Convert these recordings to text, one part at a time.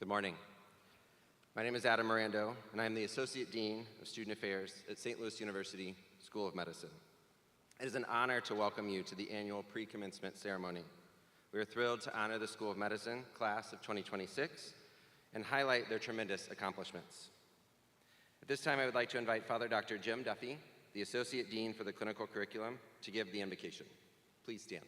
Good morning. My name is Adam Mirando, and I am the Associate Dean of Student Affairs at St. Louis University School of Medicine. It is an honor to welcome you to the annual pre-commencement ceremony. We are thrilled to honor the School of Medicine class of 2026 and highlight their tremendous accomplishments. At this time, I would like to invite Father Dr. Jim Duffy, the Associate Dean for the Clinical Curriculum, to give the invocation. Please stand.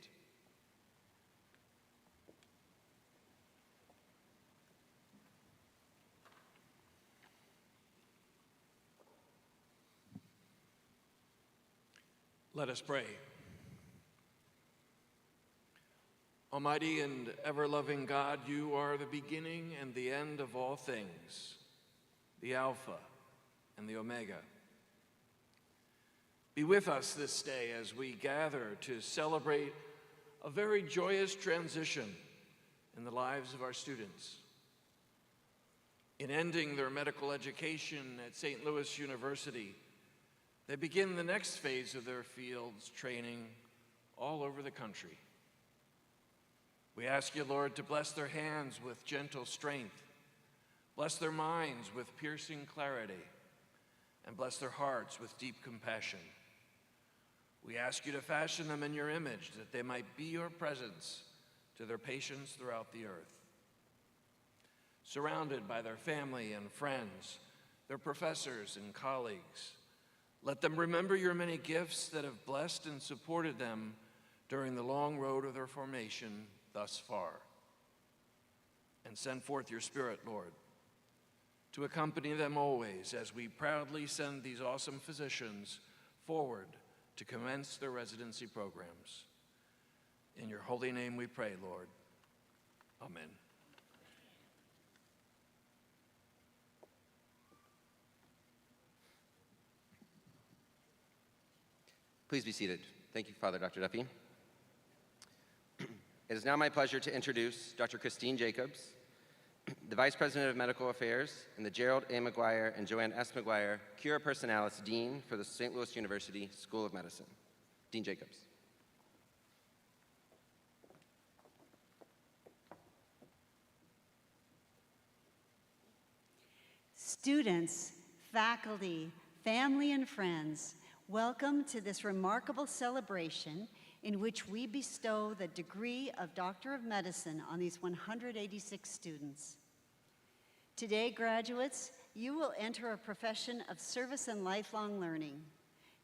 Let us pray. Almighty and ever-loving God, you are the beginning and the end of all things, the Alpha and the Omega. Be with us this day as we gather to celebrate a very joyous transition in the lives of our students. In ending their medical education at St. Louis University, they begin the next phase of their field's training all over the country. We ask you, Lord, to bless their hands with gentle strength, bless their minds with piercing clarity, and bless their hearts with deep compassion. We ask you to fashion them in your image, that they might be your presence to their patients throughout the earth. Surrounded by their family and friends, their professors and colleagues, let them remember your many gifts that have blessed and supported them during the long road of their formation thus far. And send forth your Spirit, Lord, to accompany them always as we proudly send these awesome physicians forward to commence their residency programs. In your holy name we pray, Lord. Amen. Please be seated. Thank you, Father Dr. Duffy. It is now my pleasure to introduce Dr. Christine Jacobs, the Vice President of Medical Affairs, and the Gerald A. McGuire and Joanne S. McGuire Cura Personalis Dean for the St. Louis University School of Medicine. Dean Jacobs. Students, faculty, family, and friends, welcome to this remarkable celebration in which we bestow the degree of Doctor of Medicine on these 186 students. Today, graduates, you will enter a profession of service and lifelong learning.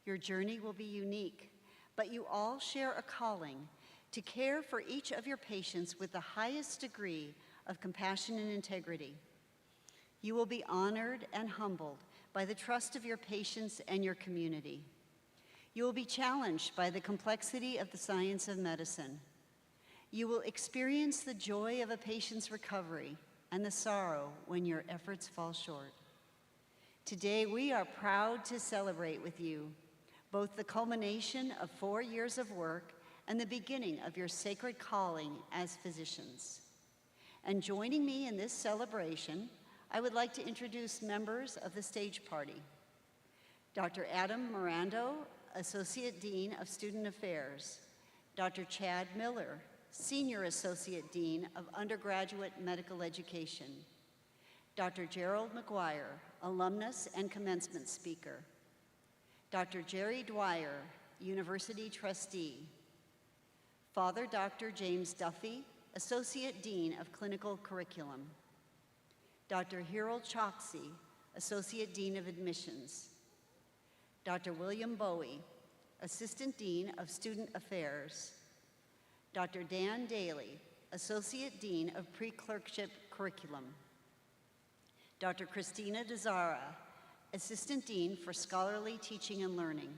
Your journey will be unique, but you all share a calling to care for each of your patients with the highest degree of compassion and integrity. You will be honored and humbled by the trust of your patients and your community. You will be challenged by the complexity of the science of medicine. You will experience the joy of a patient's recovery and the sorrow when your efforts fall short. Today, we are proud to celebrate with you both the culmination of 4 years of work and the beginning of your sacred calling as physicians. And joining me in this celebration, I would like to introduce members of the stage party. Dr. Adam Mirando Associate Dean of Student Affairs, Dr. Chad Miller, Senior Associate Dean of Undergraduate Medical Education, Dr. Gerald McGuire, Alumnus and Commencement Speaker, Dr. Jerry Dwyer, University Trustee, Father Dr. James Duffy, Associate Dean of Clinical Curriculum, Dr. Harold Choksey, Associate Dean of Admissions, Dr. William Bowie, Assistant Dean of Student Affairs, Dr. Dan Daly, Associate Dean of Pre-Clerkship Curriculum, Dr. Christina DeZara, Assistant Dean for Scholarly Teaching and Learning,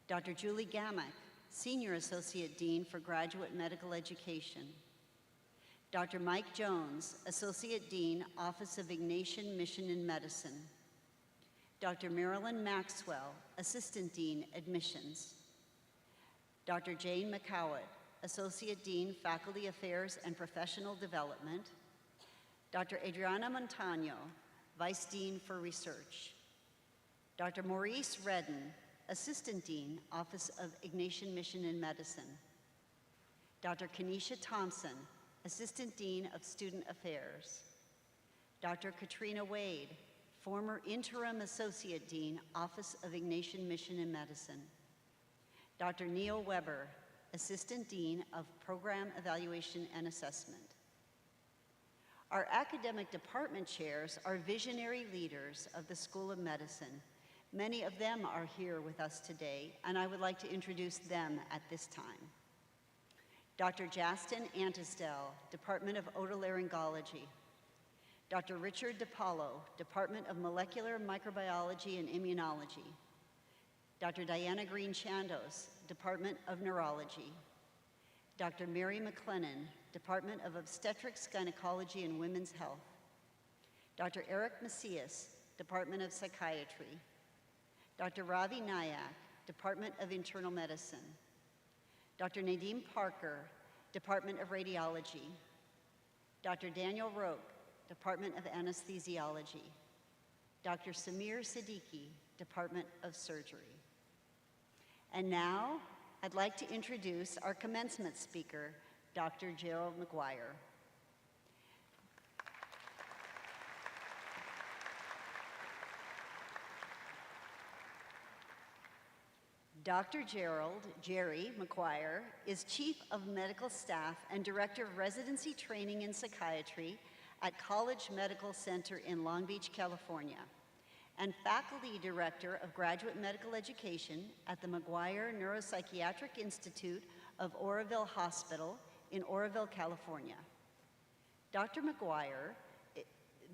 Dr. Julie Gamak, Senior Associate Dean for Graduate Medical Education, Dr. Mike Jones, Associate Dean, Office of Ignatian Mission in Medicine, Dr. Marilyn Maxwell, Assistant Dean, Admissions, Dr. Jane McCowett, Associate Dean, Faculty Affairs and Professional Development, Dr. Adriana Montano, Vice Dean for Research, Dr. Maurice Redden, Assistant Dean, Office of Ignatian Mission in Medicine, Dr. Kenesha Thompson, Assistant Dean of Student Affairs, Dr. Katrina Wade, former Interim Associate Dean, Office of Ignatian Mission in Medicine, Dr. Neil Weber, Assistant Dean of Program Evaluation and Assessment. Our academic department chairs are visionary leaders of the School of Medicine. Many of them are here with us today, and I would like to introduce them at this time. Dr. Justin Antistel, Department of Otolaryngology. Dr. Richard DiPaolo, Department of Molecular Microbiology and Immunology. Dr. Diana Green-Chandos, Department of Neurology. Dr. Mary McLennan, Department of Obstetrics, Gynecology, and Women's Health. Dr. Eric Macias, Department of Psychiatry. Dr. Ravi Nayak, Department of Internal Medicine. Dr. Nadeem Parker, Department of Radiology. Dr. Daniel Roque, Department of Anesthesiology. Dr. Samir Siddiqui, Department of Surgery. And now, I'd like to introduce our commencement speaker, Dr. Gerald McGuire. Dr. Jerry McGuire is Chief of Medical Staff and Director of Residency Training in Psychiatry at College Medical Center in Long Beach, California, and Faculty Director of Graduate Medical Education at the McGuire Neuropsychiatric Institute of Oroville Hospital in Oroville, California. Dr. McGuire,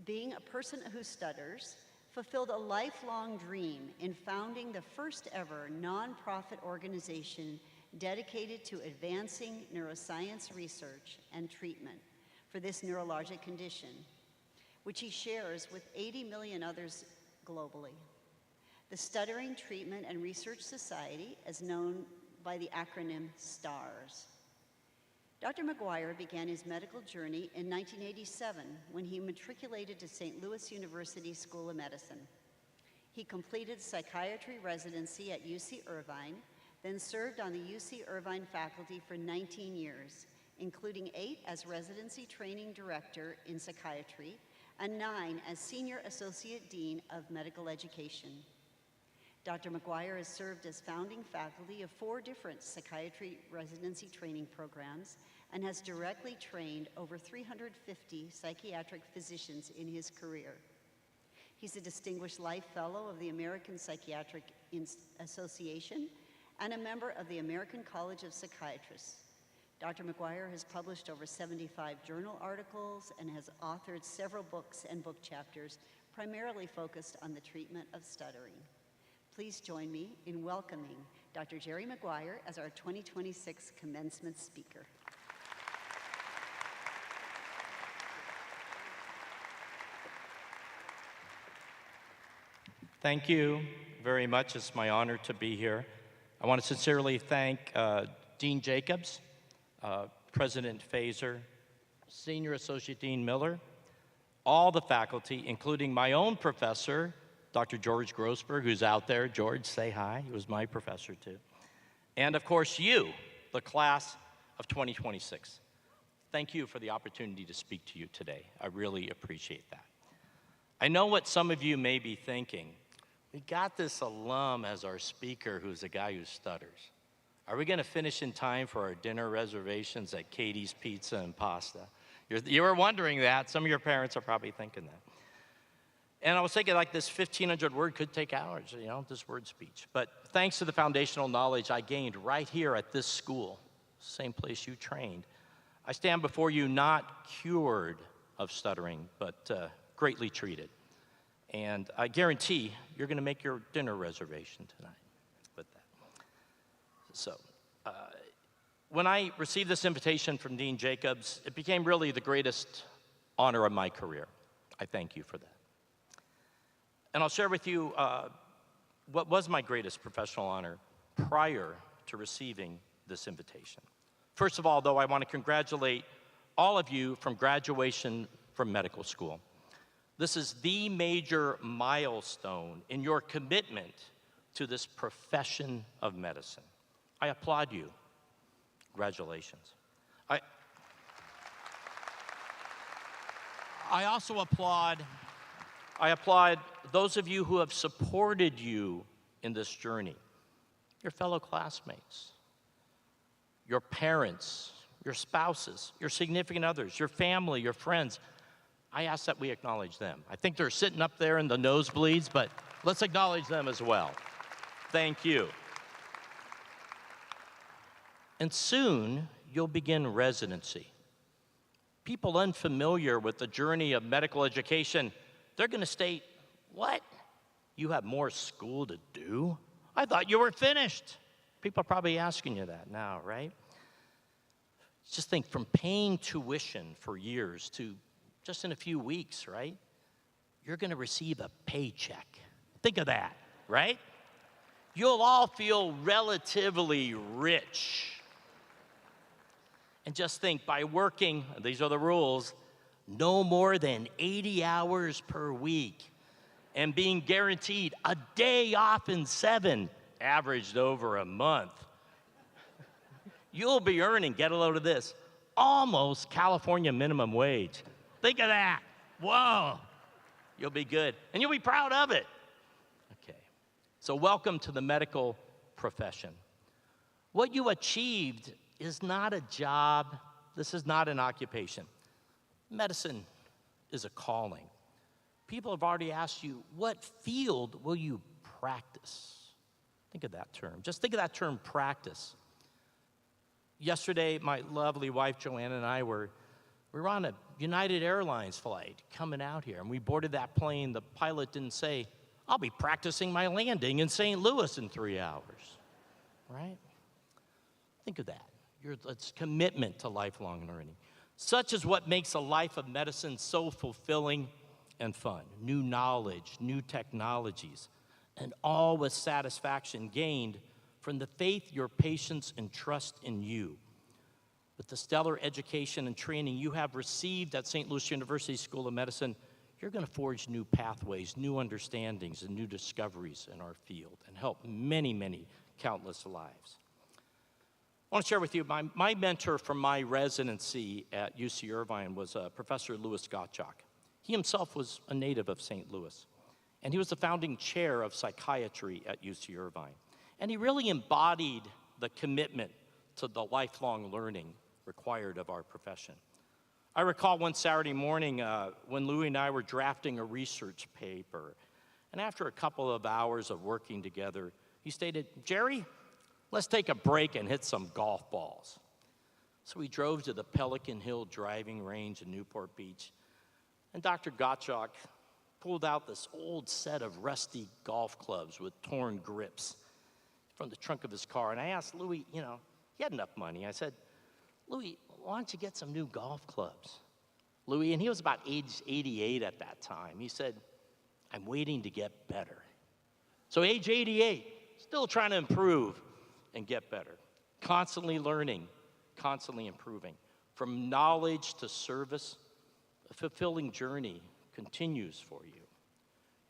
being a person who stutters, fulfilled a lifelong dream in founding the first ever nonprofit organization dedicated to advancing neuroscience research and treatment for this neurologic condition, which he shares with 80 million others globally. The Stuttering Treatment and Research Society, as known by the acronym STARS. Dr. McGuire began his medical journey in 1987 when he matriculated to St. Louis University School of Medicine. He completed psychiatry residency at UC Irvine, then served on the UC Irvine faculty for 19 years, including 8 as residency training director in psychiatry and 9 as senior associate dean of medical education. Dr. McGuire has served as founding faculty of 4 different psychiatry residency training programs and has directly trained over 350 psychiatric physicians in his career. He's a Distinguished Life Fellow of the American Psychiatric Association and a member of the American College of Psychiatrists. Dr. McGuire has published over 75 journal articles and has authored several books and book chapters primarily focused on the treatment of stuttering. Please join me in welcoming Dr. Jerry McGuire as our 2026 commencement speaker. Thank you very much. It's my honor to be here. I want to sincerely thank Dean Jacobs, President Fazer, Senior Associate Dean Miller, all the faculty, including my own professor, Dr. George Grossberg, who's out there. George, say hi. He was my professor, too. And, of course, you, the class of 2026. Thank you for the opportunity to speak to you today. I really appreciate that. I know what some of you may be thinking. We got this alum as our speaker who's a guy who stutters. Are we going to finish in time for our dinner reservations at Katie's Pizza and Pasta? You were wondering that. Some of your parents are probably thinking that. And I was thinking, like, this 1,500 word could take hours, you know, this word speech. But thanks to the foundational knowledge I gained right here at this school, same place you trained, I stand before you not cured of stuttering, but greatly treated. And I guarantee you're going to make your dinner reservation tonight with that. So, when I received this invitation from Dean Jacobs, it became really the greatest honor of my career. I thank you for that. And I'll share with you what was my greatest professional honor prior to receiving this invitation. First of all, though, I want to congratulate all of you from graduation from medical school. This is the major milestone in your commitment to this profession of medicine. I applaud you. Congratulations. I also applaud those of you who have supported you in this journey, your fellow classmates, your parents, your spouses, your significant others, your family, your friends. I ask that we acknowledge them. I think they're sitting up there in the nosebleeds, but let's acknowledge them as well. Thank you. And soon, you'll begin residency. People unfamiliar with the journey of medical education, they're going to state, what? You have more school to do? I thought you were finished. People are probably asking you that now, right? Just think, from paying tuition for years to just in a few weeks, right? You're going to receive a paycheck. Think of that, right? You'll all feel relatively rich. And just think, by working, these are the rules, no more than 80 hours per week and being guaranteed a day off in 7, averaged over a month, you'll be earning, get a load of this, almost California minimum wage. Think of that. Whoa. You'll be good. And you'll be proud of it. Okay. So welcome to the medical profession. What you achieved is not a job. This is not an occupation. Medicine is a calling. People have already asked you, what field will you practice? Think of that term. Just think of that term, practice. Yesterday, my lovely wife, Joanna, and I we were on a United Airlines flight coming out here, and we boarded that plane. The pilot didn't say, I'll be practicing my landing in St. Louis in 3 hours, right? Think of that. It's commitment to lifelong learning. Such is what makes a life of medicine so fulfilling and fun. New knowledge, new technologies, and all with satisfaction gained from the faith your patients entrust in you. With the stellar education and training you have received at St. Louis University School of Medicine, you're going to forge new pathways, new understandings, and new discoveries in our field and help many, many countless lives. I want to share with you, my mentor from my residency at UC Irvine was Professor Louis Gottschalk. He himself was a native of St. Louis, and he was the founding chair of psychiatry at UC Irvine. And he really embodied the commitment to the lifelong learning required of our profession. I recall one Saturday morning when Louis and I were drafting a research paper, and after a couple of hours of working together, he stated, Jerry, let's take a break and hit some golf balls. So we drove to the Pelican Hill driving range in Newport Beach, and Dr. Gottschalk pulled out this old set of rusty golf clubs with torn grips from the trunk of his car. And I asked Louis, he had enough money. I said, Louis, why don't you get some new golf clubs? Louis, and he was about age 88 at that time, he said, I'm waiting to get better. So age 88, still trying to improve and get better. Constantly learning, constantly improving. From knowledge to service, a fulfilling journey continues for you.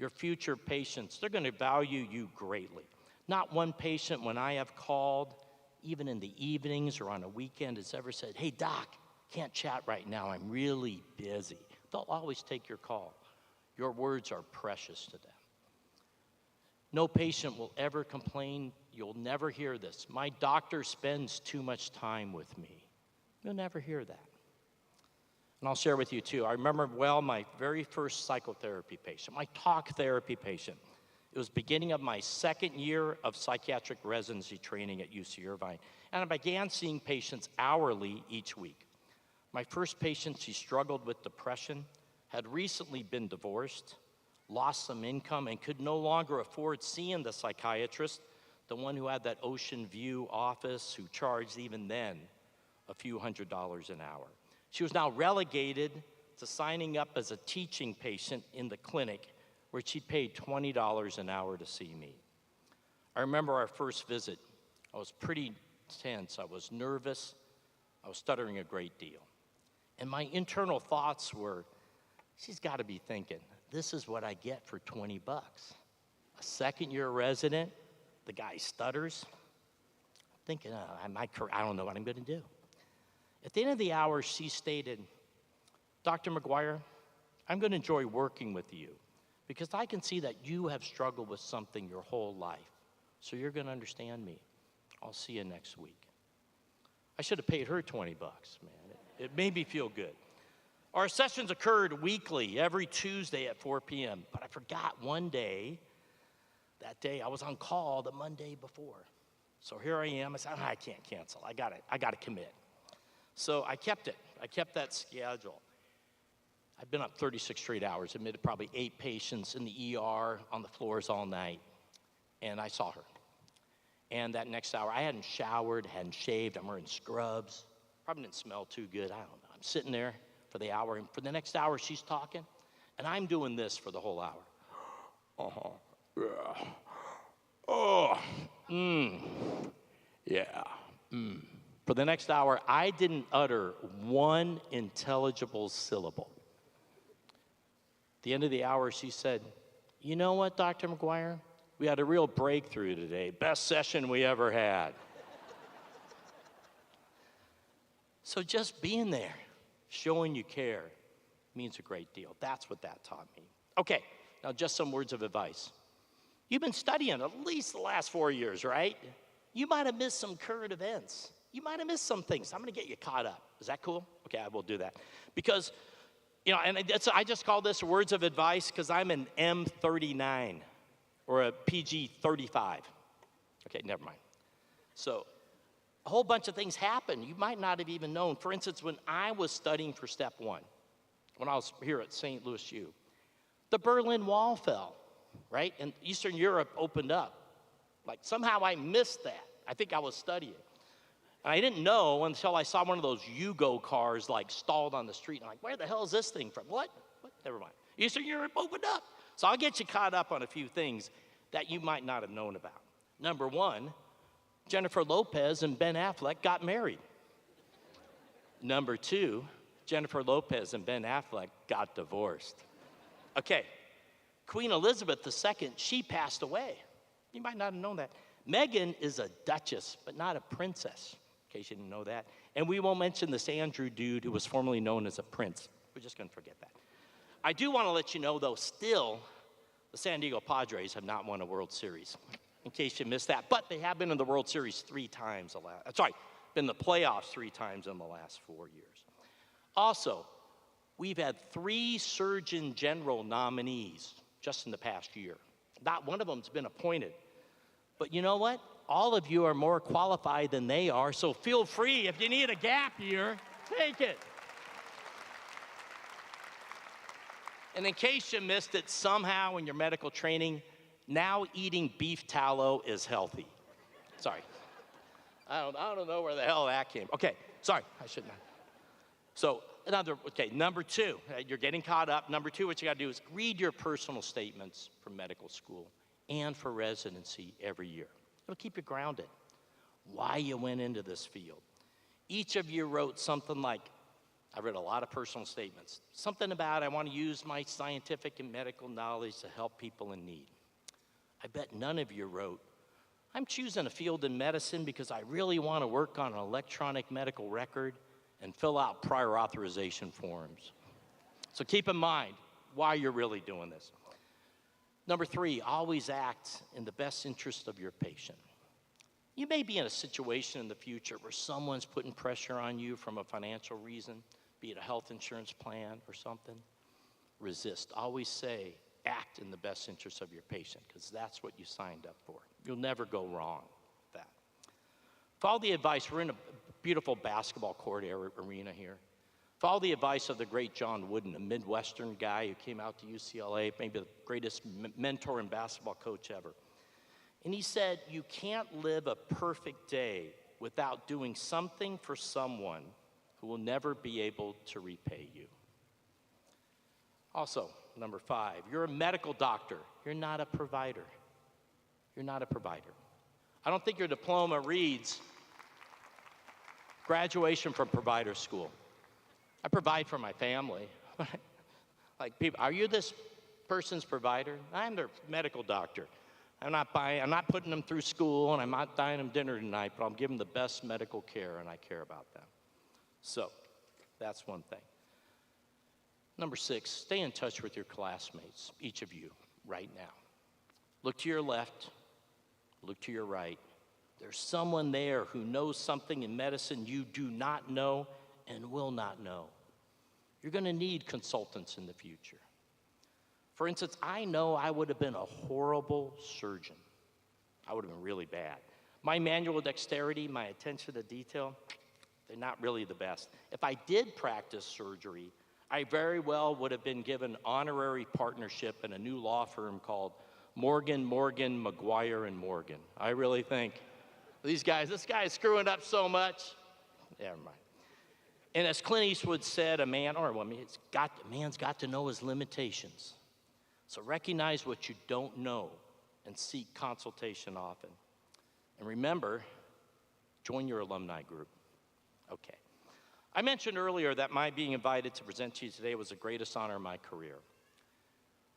your future patients, they're going to value you greatly. Not one patient, when I have called, even in the evenings or on a weekend, has ever said, "Hey, doc, can't chat right now. I'm really busy." They'll always take your call. Your words are precious to them. No patient will ever complain. You'll never hear this. "My doctor spends too much time with me." You'll never hear that. And I'll share with you too. I remember well my very first psychotherapy patient, my talk therapy patient. It was beginning of my second year of psychiatric residency training at UC Irvine. And I began seeing patients hourly each week. My first patient, she struggled with depression, had recently been divorced, lost some income, and could no longer afford seeing the psychiatrist, the one who had that ocean view office, who charged even then a few $100s an hour. She was now relegated to signing up as a teaching patient in the clinic, where she paid $20 an hour to see me. I remember our first visit. I was pretty tense. I was nervous. I was stuttering a great deal. And my internal thoughts were, she's got to be thinking, this is what I get for $20. A second-year resident, the guy stutters. Thinking, I don't know what I'm going to do. At the end of the hour, she stated, "Dr. McGuire, I'm going to enjoy working with you because I can see that you have struggled with something your whole life. So you're going to understand me. I'll see you next week." I should have paid her $20, man. It made me feel good. Our sessions occurred weekly, every Tuesday at 4 p.m. But I forgot one day, that day I was on call the Monday before. So here I am. I said, I can't cancel. I got to commit. So I kept it. I kept that schedule. I've been up 36 straight hours, admitted probably 8 patients in the ER on the floors all night. And I saw her. And that next hour, I hadn't showered, hadn't shaved. I'm wearing scrubs. Probably didn't smell too good. I don't know. I'm sitting there for the hour. And for the next hour, she's talking. And I'm doing this for the whole hour. Yeah. Oh. Yeah. For the next hour, I didn't utter one intelligible syllable. At the end of the hour, she said, "You know what, Dr. McGuire? We had a real breakthrough today. Best session we ever had." So just being there, showing you care, means a great deal. That's what that taught me. Okay, now just some words of advice. You've been studying at least the last 4 years, right? You might have missed some current events. You might have missed some things. I'm going to get you caught up. Is that cool? Okay, I will do that. Because, and I just call this words of advice because I'm an M39 or a PG 35. Okay, never mind. So a whole bunch of things happen you might not have even known. For instance, when I was studying for Step 1, when I was here at St. Louis U, the Berlin Wall fell, right? And Eastern Europe opened up. Like somehow I missed that. I think I was studying. And I didn't know until I saw one of those Yugo cars like stalled on the street. And I'm like, where the hell is this thing from? What? Never mind. Eastern Europe opened up. So I'll get you caught up on a few things that you might not have known about. Number one, Jennifer Lopez and Ben Affleck got married. Number two, Jennifer Lopez and Ben Affleck got divorced. Okay, Queen Elizabeth II, she passed away. You might not have known that. Meghan is a duchess, but not a princess, in case you didn't know that. And we won't mention this Andrew dude who was formerly known as a prince. We're just going to forget that. I do want to let you know, though, still, the San Diego Padres have not won a World Series, in case you missed that. But they have been in the World Series 3 times. Been in the playoffs 3 times in the last 4 years. Also, we've had 3 Surgeon General nominees just in the past year. Not one of them's been appointed. But you know what? All of you are more qualified than they are, so feel free. If you need a gap year, take it. And in case you missed it, somehow in your medical training, now eating beef tallow is healthy. Sorry. I don't know where the hell that came. Okay, sorry, I shouldn't have. So, number 2, you're getting caught up. Number 2, what you gotta do is read your personal statements for medical school and for residency every year. It'll keep you grounded. Why you went into this field. Each of you wrote something like, I've read a lot of personal statements. Something about I want to use my scientific and medical knowledge to help people in need. I bet none of you wrote, I'm choosing a field in medicine because I really want to work on an electronic medical record and fill out prior authorization forms. So keep in mind why you're really doing this. Number 3, always act in the best interest of your patient. You may be in a situation in the future where someone's putting pressure on you from a financial reason, be it a health insurance plan or something. Resist. Always say, act in the best interest of your patient, because that's what you signed up for. You'll never go wrong with that. Follow the advice. We're in a beautiful basketball court arena here. Follow the advice of the great John Wooden, a Midwestern guy who came out to UCLA, maybe the greatest mentor and basketball coach ever. And he said, you can't live a perfect day without doing something for someone who will never be able to repay you. Also, number 5, you're a medical doctor. You're not a provider. You're not a provider. I don't think your diploma reads graduation from provider school. I provide for my family. Like people, are you this person's provider? I'm their medical doctor. I'm not putting them through school, and I'm not buying them dinner tonight, but I'm giving them the best medical care, and I care about them. So that's one thing. Number 6, stay in touch with your classmates, each of you, right now. Look to your left, look to your right. There's someone there who knows something in medicine you do not know and will not know. You're going to need consultants in the future. For instance, I know I would have been a horrible surgeon. I would have been really bad. My manual dexterity, my attention to detail, they're not really the best. If I did practice surgery, I very well would have been given honorary partnership in a new law firm called Morgan, McGuire, and Morgan. I really think, this guy's screwing up so much. Never mind. And as Clint Eastwood said, a man or a woman, a man's got to know his limitations. So recognize what you don't know and seek consultation often. And remember, join your alumni group. Okay. I mentioned earlier that my being invited to present to you today was the greatest honor of my career.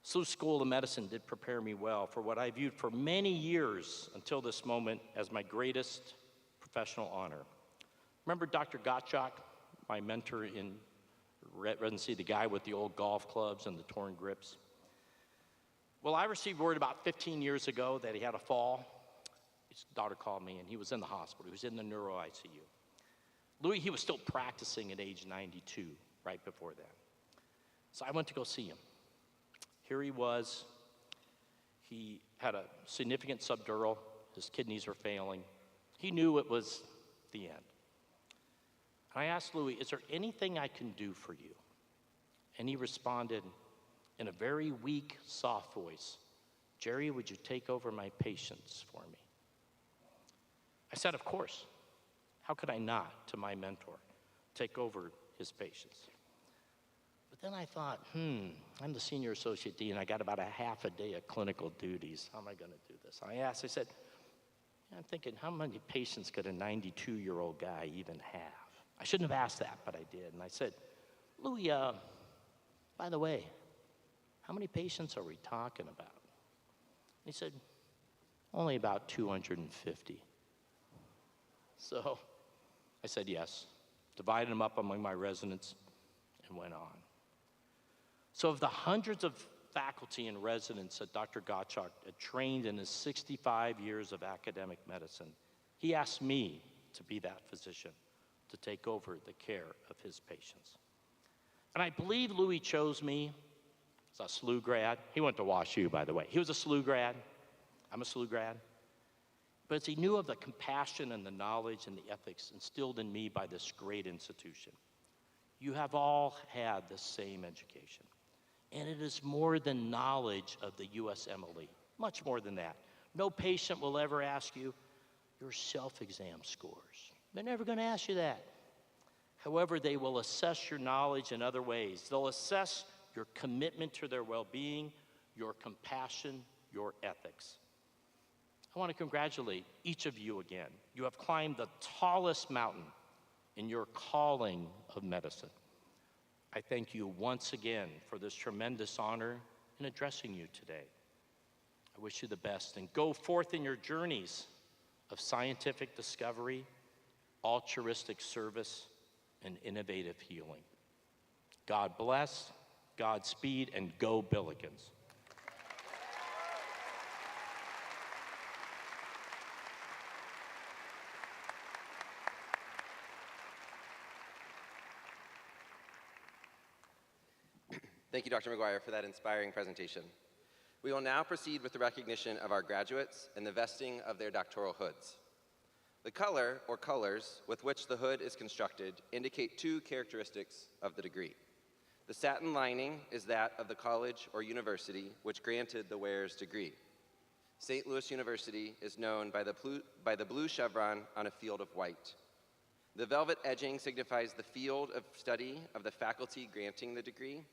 SLU School of Medicine did prepare me well for what I viewed for many years until this moment as my greatest professional honor. Remember Dr. Gottschalk, my mentor in residency, the guy with the old golf clubs and the torn grips? Well, I received word about 15 years ago that he had a fall. His daughter called me, and he was in the hospital. He was in the neuro ICU. Louis, he was still practicing at age 92, right before then. So I went to go see him. Here he was. He had a significant subdural. His kidneys were failing. He knew it was the end. I asked Louis, is there anything I can do for you? And he responded in a very weak, soft voice, Jerry, would you take over my patients for me? I said, of course. How could I not, to my mentor, take over his patients? But then I thought, I'm the senior associate dean. I got about a half a day of clinical duties. How am I going to do this? I said, I'm thinking, how many patients could a 92-year-old guy even have? I shouldn't have asked that, but I did. And I said, Louis, by the way, how many patients are we talking about? He said, only about 250. So I said yes, divided them up among my residents, and went on. So of the hundreds of faculty and residents that Dr. Gottschalk had trained in his 65 years of academic medicine, he asked me to be that physician, to take over the care of his patients. And I believe Louis chose me as a SLU grad. He went to WashU, by the way. He was a SLU grad. I'm a SLU grad. But as he knew of the compassion and the knowledge and the ethics instilled in me by this great institution, you have all had the same education. And it is more than knowledge of the USMLE, much more than that. No patient will ever ask you your self-exam scores. They're never going to ask you that. However, they will assess your knowledge in other ways. They'll assess your commitment to their well-being, your compassion, your ethics. I want to congratulate each of you again. You have climbed the tallest mountain in your calling of medicine. I thank you once again for this tremendous honor in addressing you today. I wish you the best, and go forth in your journeys of scientific discovery, altruistic service, and innovative healing. God bless, Godspeed, and go Billikens. Thank you, Dr. McGuire, for that inspiring presentation. We will now proceed with the recognition of our graduates and the vesting of their doctoral hoods. The color, or colors, with which the hood is constructed indicate two characteristics of the degree. The satin lining is that of the college or university which granted the wearer's degree. St. Louis University is known by the blue chevron on a field of white. The velvet edging signifies the field of study of the faculty granting the degree.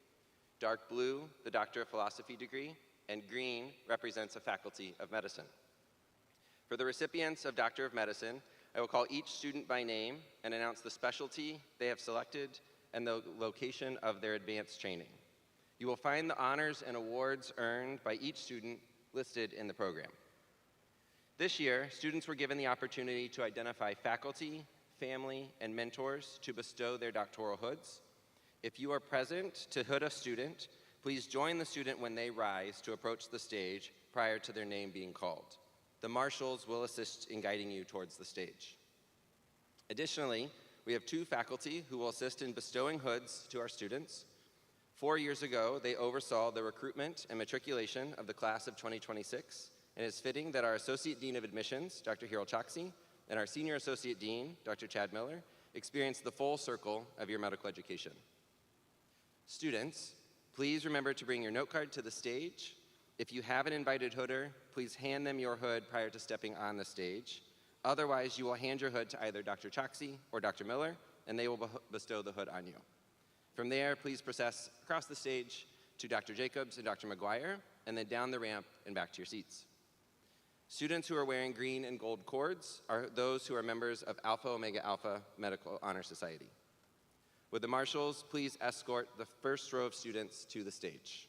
Dark blue, the Doctor of Philosophy degree, and green represents a Faculty of Medicine. For the recipients of Doctor of Medicine, I will call each student by name and announce the specialty they have selected and the location of their advanced training. You will find the honors and awards earned by each student listed in the program. This year, students were given the opportunity to identify faculty, family, and mentors to bestow their doctoral hoods. If you are present to hood a student, please join the student when they rise to approach the stage prior to their name being called. The marshals will assist in guiding you towards the stage. Additionally, we have two faculty who will assist in bestowing hoods to our students. 4 years ago, they oversaw the recruitment and matriculation of the class of 2026, and it's fitting that our Associate Dean of Admissions, Dr. Hiro Choksi, and our Senior Associate Dean, Dr. Chad Miller, experience the full circle of your medical education. Students, please remember to bring your note card to the stage. If you have an invited hooder, please hand them your hood prior to stepping on the stage. Otherwise, you will hand your hood to either Dr. Choksi or Dr. Miller, and they will bestow the hood on you. From there, please process across the stage to Dr. Jacobs and Dr. McGuire, and then down the ramp and back to your seats. Students who are wearing green and gold cords are those who are members of Alpha Omega Alpha Medical Honor Society. Would the marshals please escort the first row of students to the stage?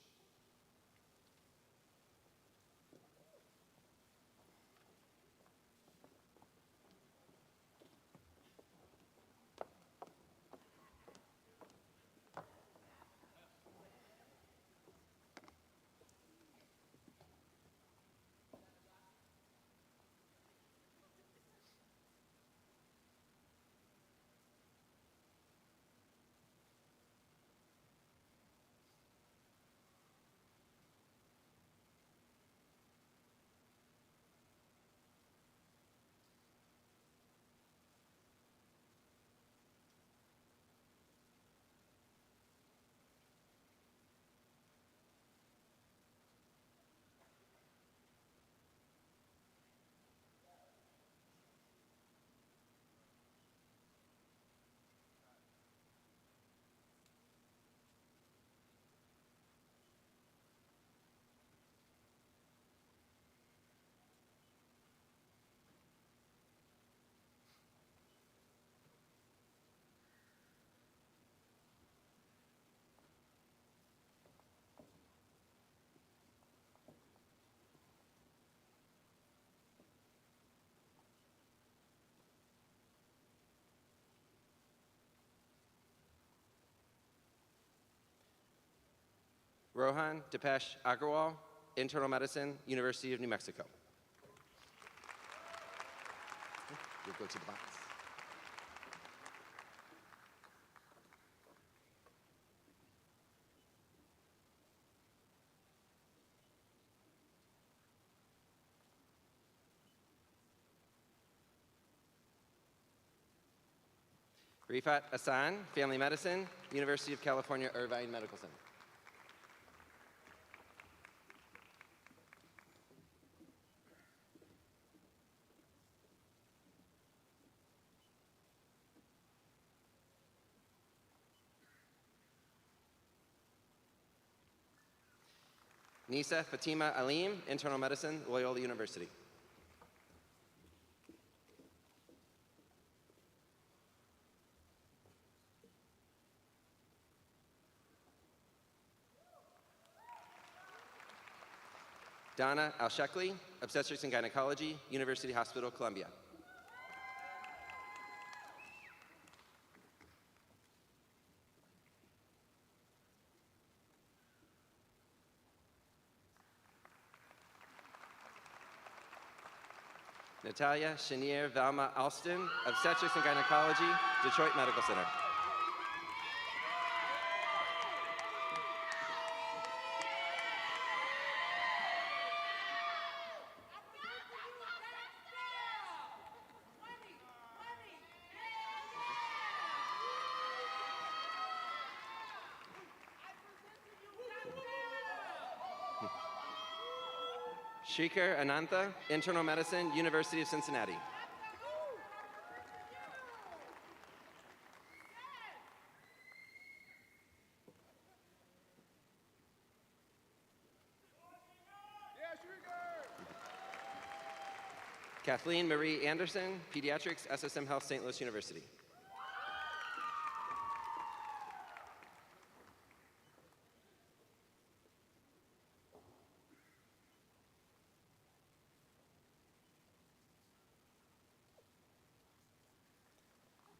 Rohan Depesh Agarwal, Internal Medicine, University of New Mexico. You'll go to the box. Rifat Hassan, Family Medicine, University of California, Irvine Medical Center. Nisa Fatima Alim, Internal Medicine, Loyola University. Donna Alshekli, Obstetrics and Gynecology, University Hospital, Columbia. Natalia Chenier Valma Alston, Obstetrics and Gynecology, Detroit Medical Center. Shrikar Anantha, Internal Medicine, University of Cincinnati. Kathleen Marie Anderson, Pediatrics, SSM Health, St. Louis University.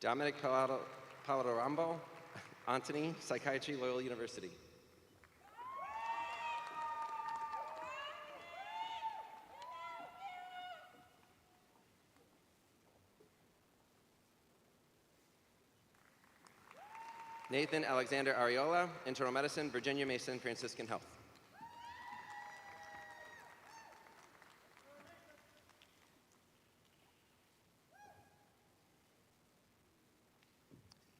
Dominic Palarambo, Antony, Psychiatry, Loyola University. Nathan Alexander Ariola, Internal Medicine, Virginia Mason Franciscan Health.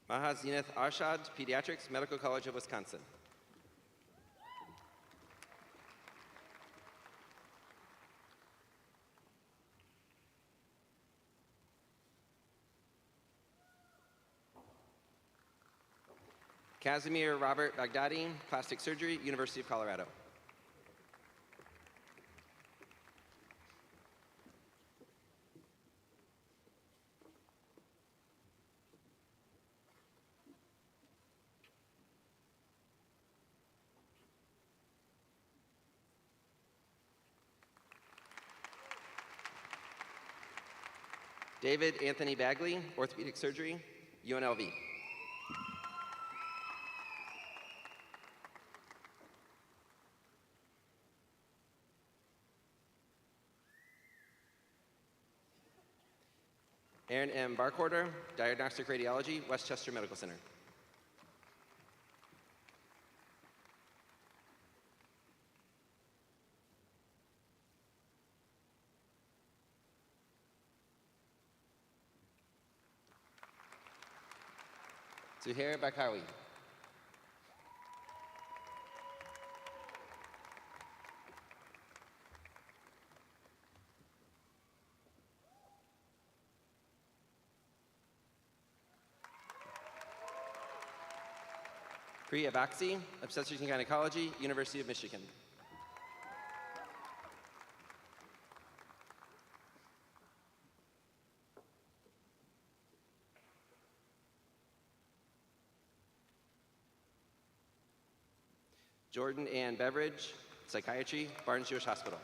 Maha Zenith Arshad, Pediatrics, Medical College of Wisconsin. Casimir Robert Baghdadi, Plastic Surgery, University of Colorado. David Anthony Bagley, Orthopedic Surgery, UNLV. Aaron M. Barkorder, Diagnostic Radiology, Westchester Medical Center. Zuhair Bakawi. Priya Baxi, Obstetrics and Gynecology, University of Michigan. Jordan Ann Beveridge, Psychiatry, Barnes Jewish Hospital.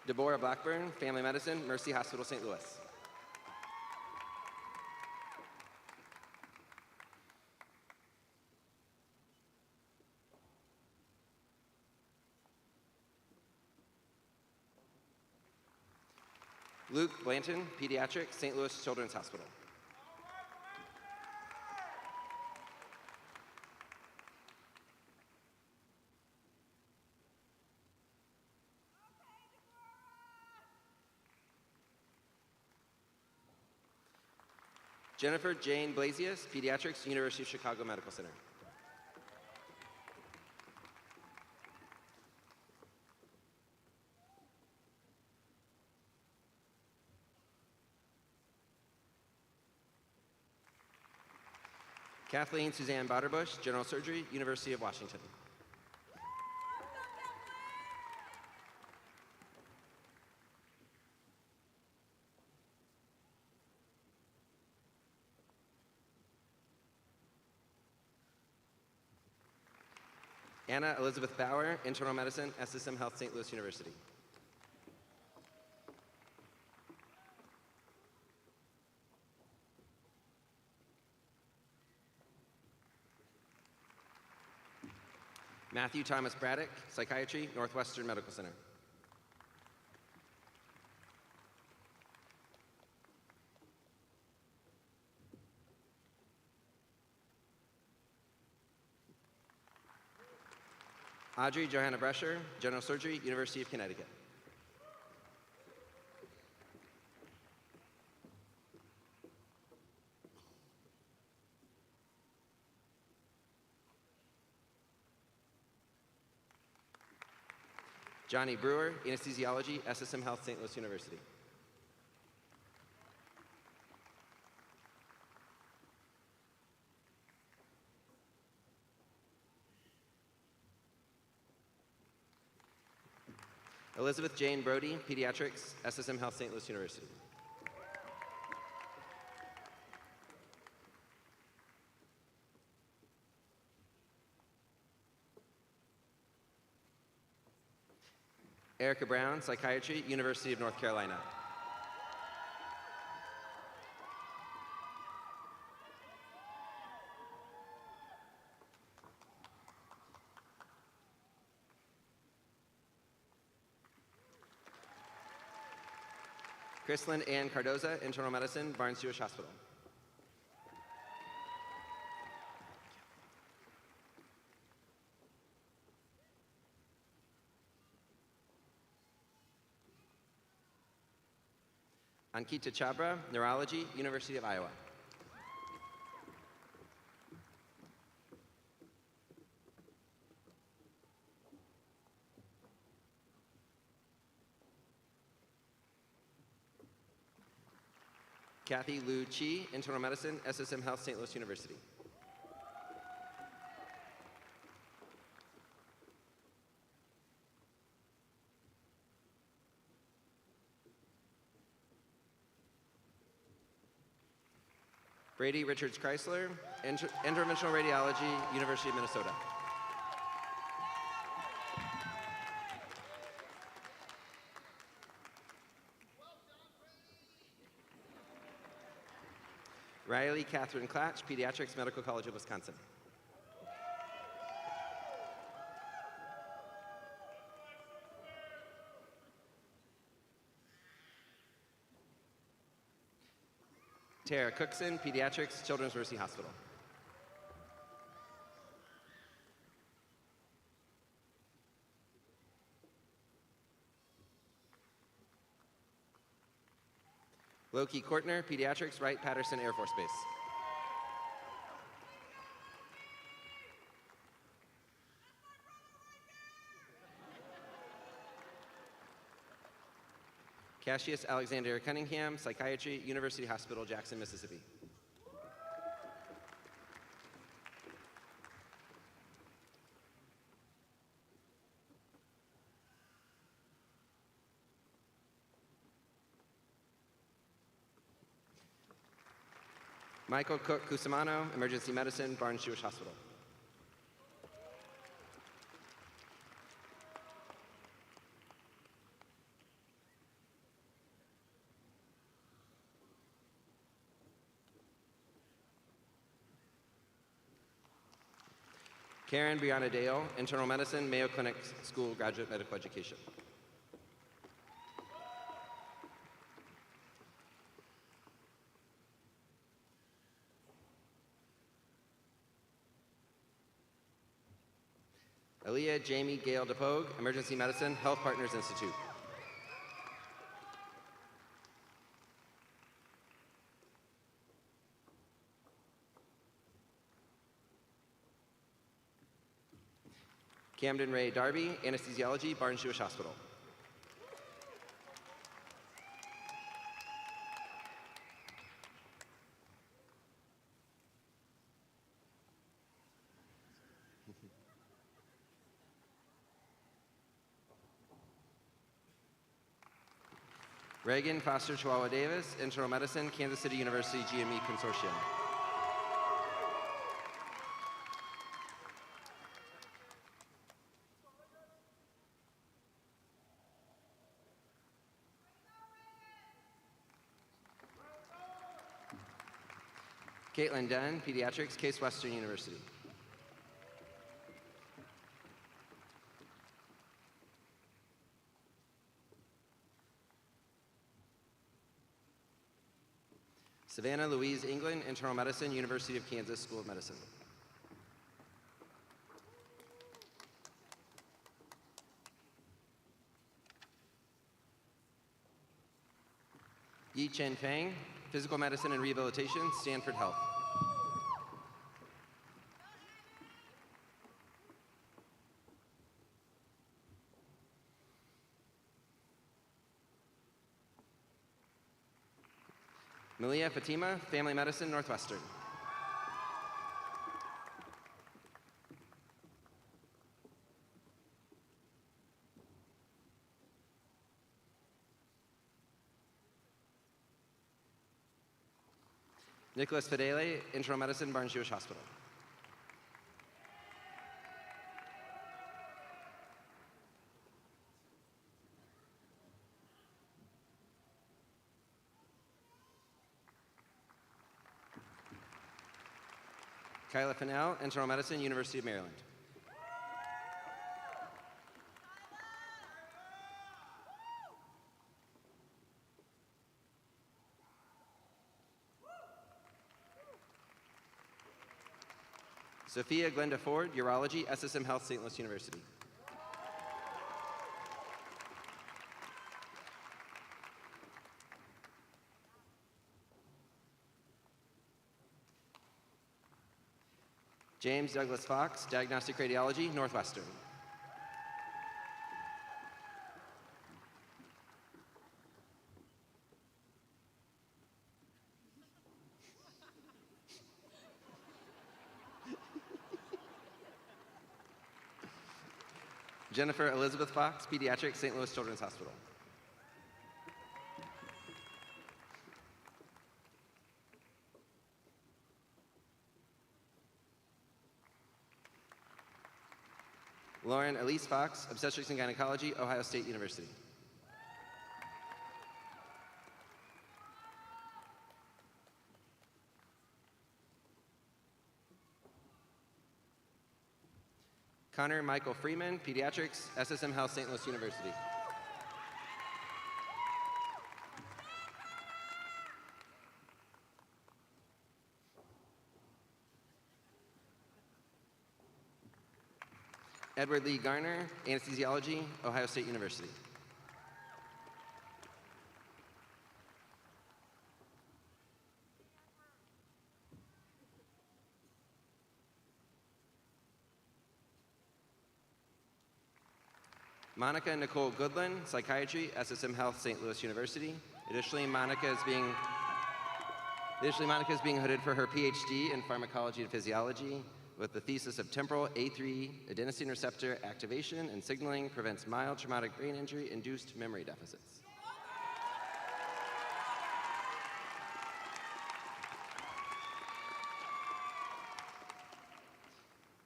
Deborah Blackburn, Family Medicine, Mercy Hospital, St. Louis. Luke Blanton, Pediatrics, St. Louis Children's Hospital. Jennifer Jane Blasius, Pediatrics, University of Chicago Medical Center. Kathleen Suzanne Botterbush, General Surgery, University of Washington. Anna Elizabeth Bauer, Internal Medicine, SSM Health, St. Louis University. Matthew Thomas Braddock, Psychiatry, Northwestern Medical Center. Audrey Johanna Brescher, General Surgery, University of Connecticut. Johnny Brewer, Anesthesiology, SSM Health, St. Louis University. Elizabeth Jane Brody, Pediatrics, SSM Health, St. Louis University. Erica Brown, Psychiatry, University of North Carolina. Chrislyn Ann Cardoza, Internal Medicine, Barnes-Jewish Hospital. Ankita Chabra, Neurology, University of Iowa. Kathy Lu Chi, Internal Medicine, SSM Health, St. Louis University. Brady Richards Chrysler, Interventional Radiology, University of Minnesota. Riley Catherine Klatch, Pediatrics, Medical College of Wisconsin. Tara Cookson, Pediatrics, Children's Mercy Hospital. Loki Kortner, Pediatrics, Wright-Patterson Air Force Base. Cassius Alexander Cunningham, Psychiatry, University Hospital, Jackson, Mississippi. Michael Cook Cusimano, Emergency Medicine, Barnes-Jewish Hospital. Karen Brianna Dale, Internal Medicine, Mayo Clinic School, Graduate Medical Education. Aaliyah Jamie Gale DePogue, Emergency Medicine, Health Partners Institute. Camden Ray Darby, Anesthesiology, Barnes-Jewish Hospital. Reagan Foster Chihuahua Davis, Internal Medicine, Kansas City University GME Consortium. Caitlin Dunn, Pediatrics, Case Western University. Savannah Louise England, Internal Medicine, University of Kansas School of Medicine. Yi Chen Fang, Physical Medicine and Rehabilitation, Stanford Health. Malia Fatima, Family Medicine, Northwestern. Nicholas Fidele, Internal Medicine, Barnes Jewish Hospital. Kyla Fennell, Internal Medicine, University of Maryland. Sophia Glenda Ford, Urology, SSM Health, St. Louis University. James Douglas Fox, Diagnostic Radiology, Northwestern. Jennifer Elizabeth Fox, Pediatrics, St. Louis Children's Hospital. Lauren Elise Fox, Obstetrics and Gynecology, Ohio State University. Connor Michael Freeman, Pediatrics, SSM Health, St. Louis University. Edward Lee Garner, Anesthesiology, Ohio State University. Monica Nicole Goodland, Psychiatry, SSM Health, St. Louis University. Additionally, Monica is being hooded for her PhD in Pharmacology and Physiology with the thesis of temporal A3 adenosine receptor activation and signaling prevents mild traumatic brain injury-induced memory deficits.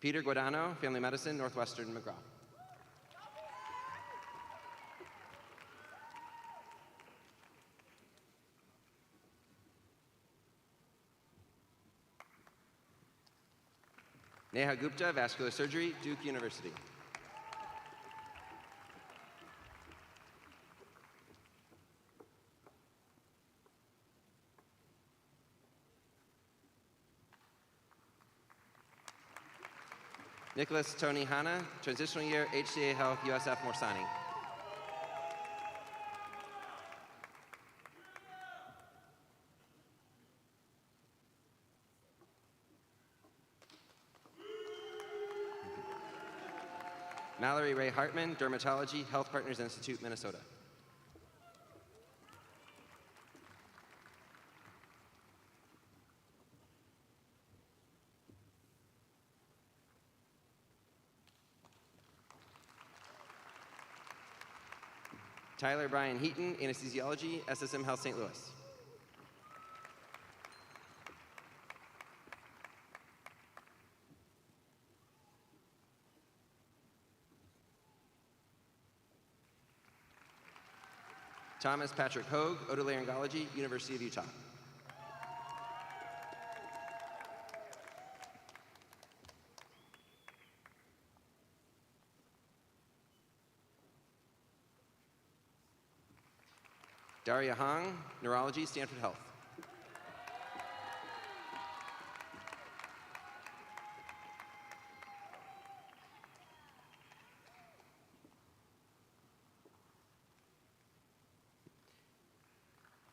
Peter Guadano, Family Medicine, Northwestern McGraw. Neha Gupta, Vascular Surgery, Duke University. Nicholas Tony Hanna, Transitional Year, HCA Health, USF Morsani. Mallory Ray Hartman, Dermatology, Health Partners Institute, Minnesota. Tyler Brian Heaton, Anesthesiology, SSM Health, St. Louis. Thomas Patrick Hogue, Otolaryngology, University of Utah. Daria Hong, Neurology, Stanford Health.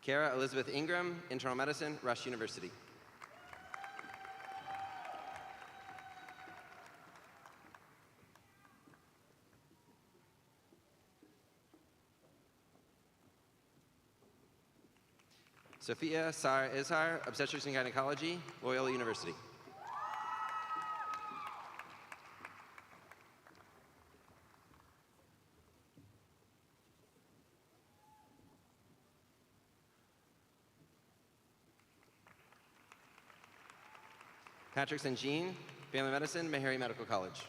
Kara Elizabeth Ingram, Internal Medicine, Rush University. Sophia Sar Izhar, Obstetrics and Gynecology, Loyola University. Patrick Jean, Family Medicine, Meharry Medical College.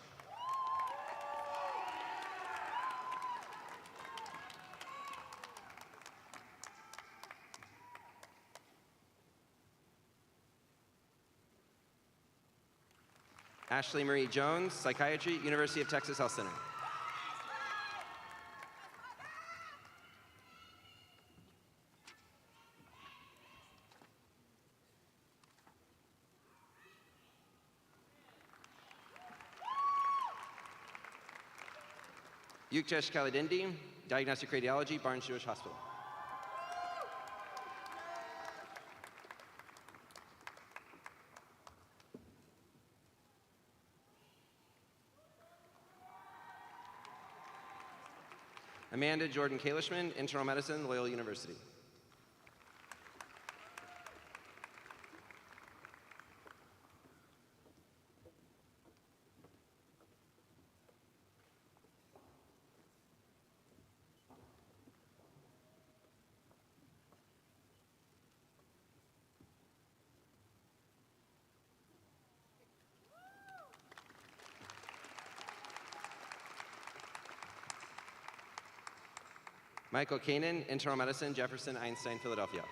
Ashley Marie Jones, Psychiatry, University of Texas Health Center. Yukchesh Kalidindi, Diagnostic Radiology, Barnes Jewish Hospital. Amanda Jordan Kalishman, Internal Medicine, Loyola University. Michael Kanan, Internal Medicine, Jefferson Einstein, Philadelphia.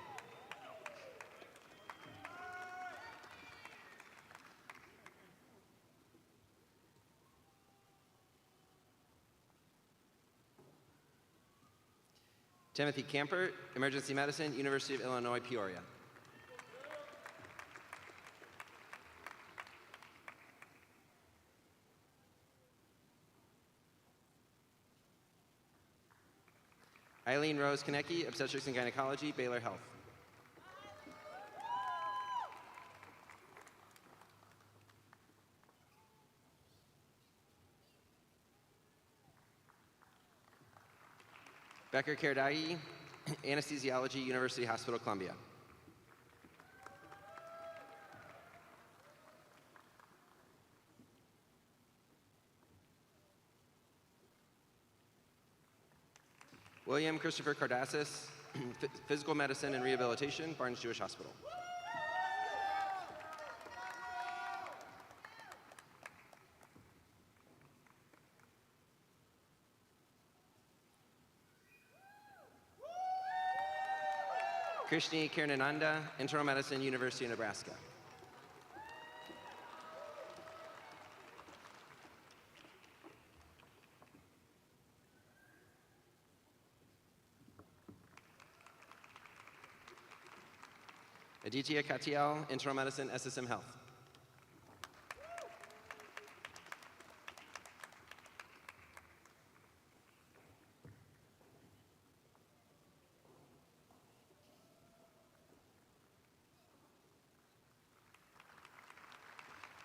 Timothy Campert, Emergency Medicine, University of Illinois, Peoria. Eileen Rose Konecki, Obstetrics and Gynecology, Baylor Health. Becker Kerdai, Anesthesiology, University Hospital, Columbia. William Christopher Cardassis, Physical Medicine and Rehabilitation, Barnes Jewish Hospital. Krishni Kiranananda, Internal Medicine, University of Nebraska. Aditya Katial, Internal Medicine, SSM Health.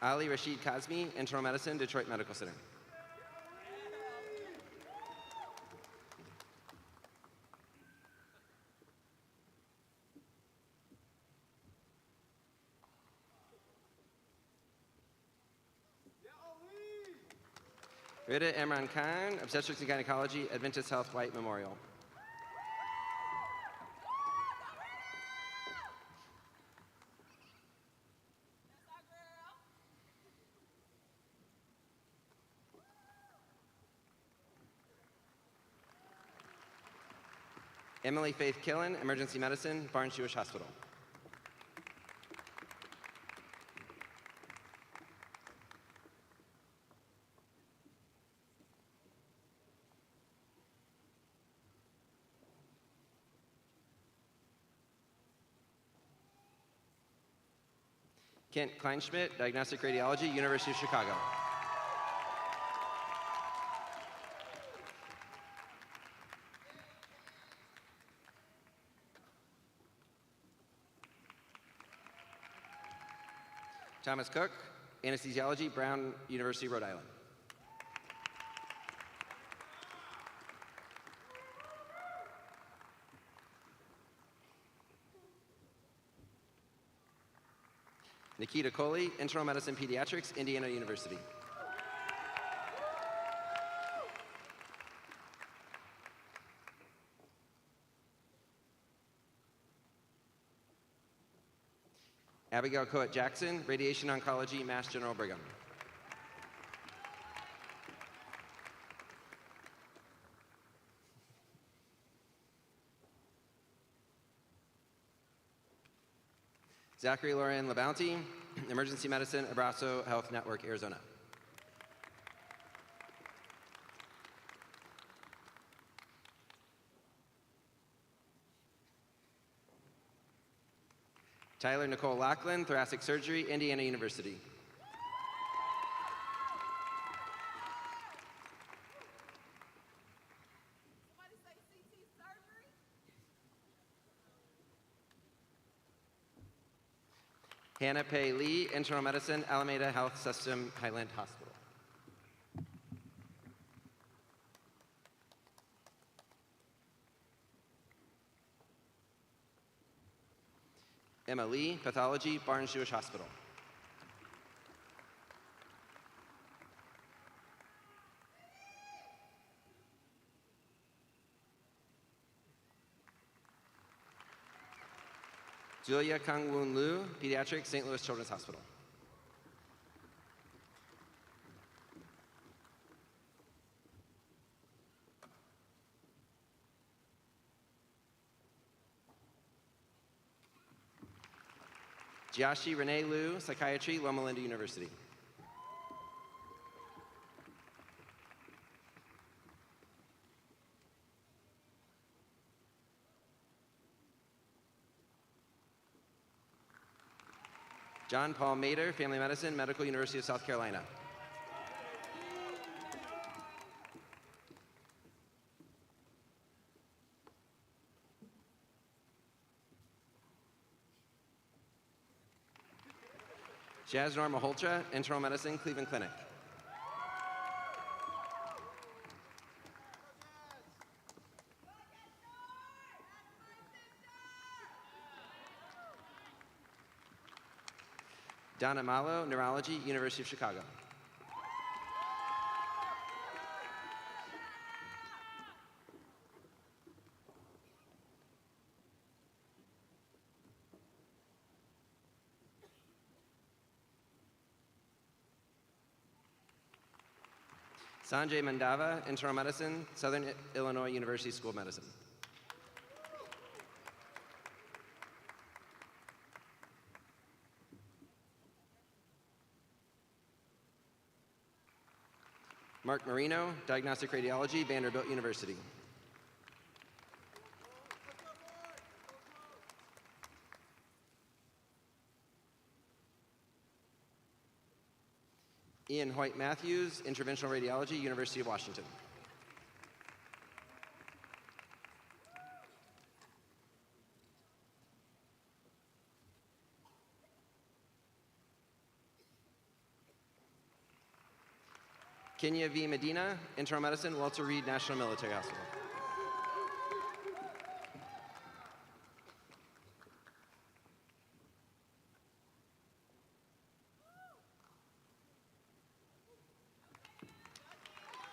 Ali Rashid Kazmi, Internal Medicine, Detroit Medical Center. Rita Imran Khan, Obstetrics and Gynecology, Adventist Health White Memorial. Emily Faith Killen, Emergency Medicine, Barnes Jewish Hospital. Kent Kleinschmidt, Diagnostic Radiology, University of Chicago. Thomas Cook, Anesthesiology, Brown University, Rhode Island. Nikita Coley, Internal Medicine Pediatrics, Indiana University. Abigail Coet Jackson, Radiation Oncology, Mass General Brigham. Zachary Loren Labounty, Emergency Medicine, Abrazo Health Network, Arizona. Tyler Nicole Lachlan, Thoracic Surgery, Indiana University. Hannah Pei Lee, Internal Medicine, Alameda Health System, Highland Hospital. Emma Lee, Pathology, Barnes Jewish Hospital. Julia Kang-Woon Liu, Pediatrics, St. Louis Children's Hospital. Jiashi Renee Liu, Psychiatry, Loma Linda University. John Paul Mader, Family Medicine, Medical University of South Carolina. Jazz Norma Holtra, Internal Medicine, Cleveland Clinic. Donna Malo, Neurology, University of Chicago. Sanjay Mandava, Internal Medicine, Southern Illinois University School of Medicine. Mark Marino, Diagnostic Radiology, Vanderbilt University. Ian Hoyt Matthews, Interventional Radiology, University of Washington. Kenya V. Medina, Internal Medicine, Walter Reed National Military Hospital.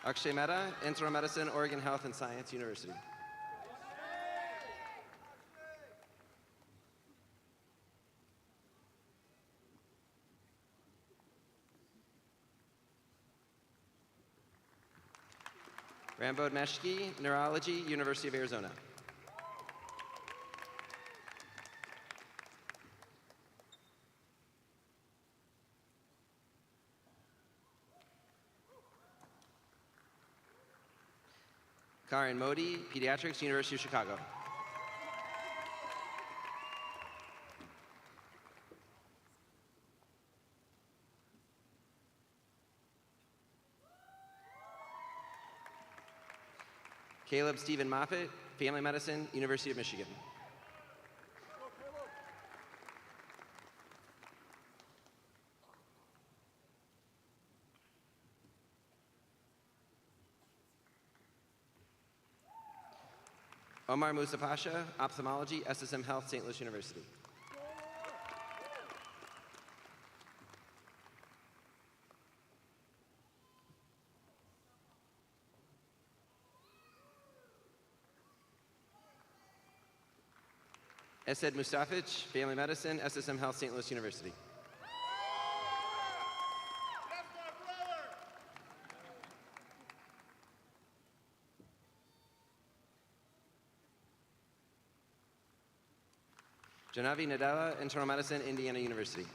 Akshay Mehta, Internal Medicine, Oregon Health and Science University. Rambod Meshki, Neurology, University of Arizona. Karan Modi, Pediatrics, University of Chicago. Caleb Stephen Moffitt, Family Medicine, University of Michigan. Omar Musa Pasha, Ophthalmology, SSM Health, St. Louis University. Esed Mustafich, Family Medicine, SSM Health, St. Louis University. Janavi Nadella, Internal Medicine, Indiana University.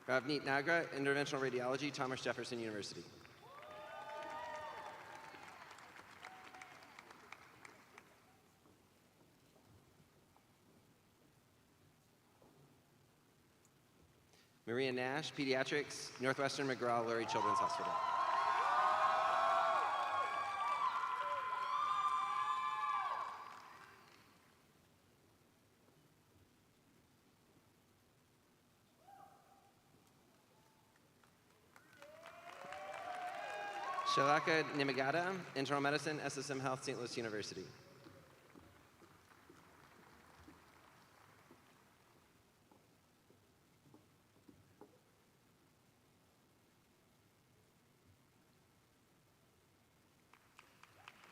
Ravneet Nagra, Interventional Radiology, Thomas Jefferson University. Maria Nash, Pediatrics, Northwestern McGraw-Lurie Children's Hospital. Shalaka Nimagata, Internal Medicine, SSM Health, St. Louis University.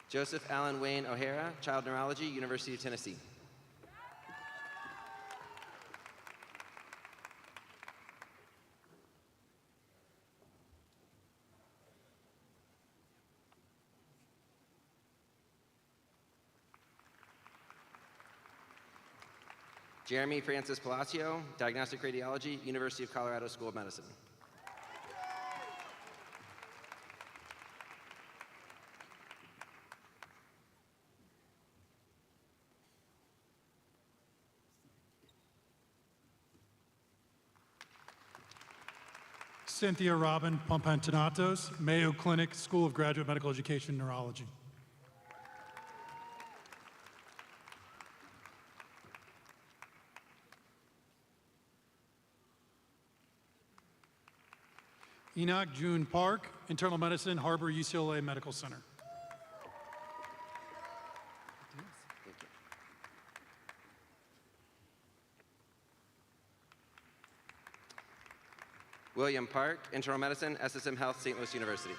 Joseph Allen Wayne O'Hara, Child Neurology, University of Tennessee. Jeremy Francis Palacio, Diagnostic Radiology, University of Colorado School of Medicine. Cynthia Robin Pompantinatos, Mayo Clinic School of Graduate Medical Education, Neurology. Enoch June Park, Internal Medicine, Harbor UCLA Medical Center. William Park, Internal Medicine, SSM Health, St. Louis University.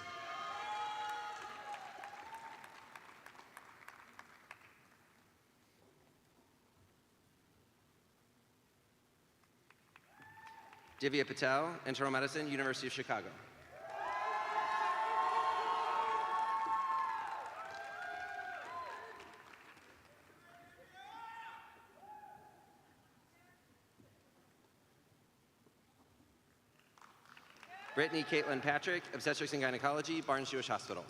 Divya Patel, Internal Medicine, University of Chicago. Brittany Caitlin Patrick, Obstetrics and Gynecology, Barnes Jewish Hospital.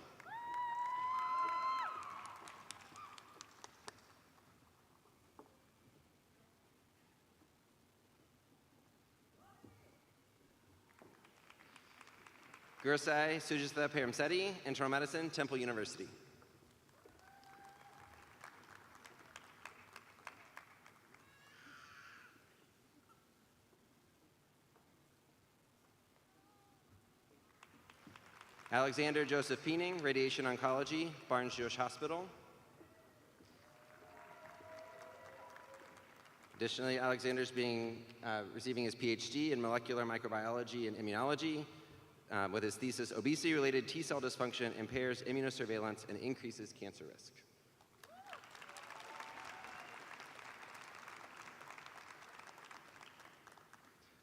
Gurusai Sujitha Paramseti, Internal Medicine, Temple University. Alexander Joseph Peening, Radiation Oncology, Barnes Jewish Hospital. Additionally, Alexander's receiving his PhD in molecular microbiology and immunology with his thesis, Obesity-Related T-cell Dysfunction Impairs Immunosurveillance and Increases Cancer Risk.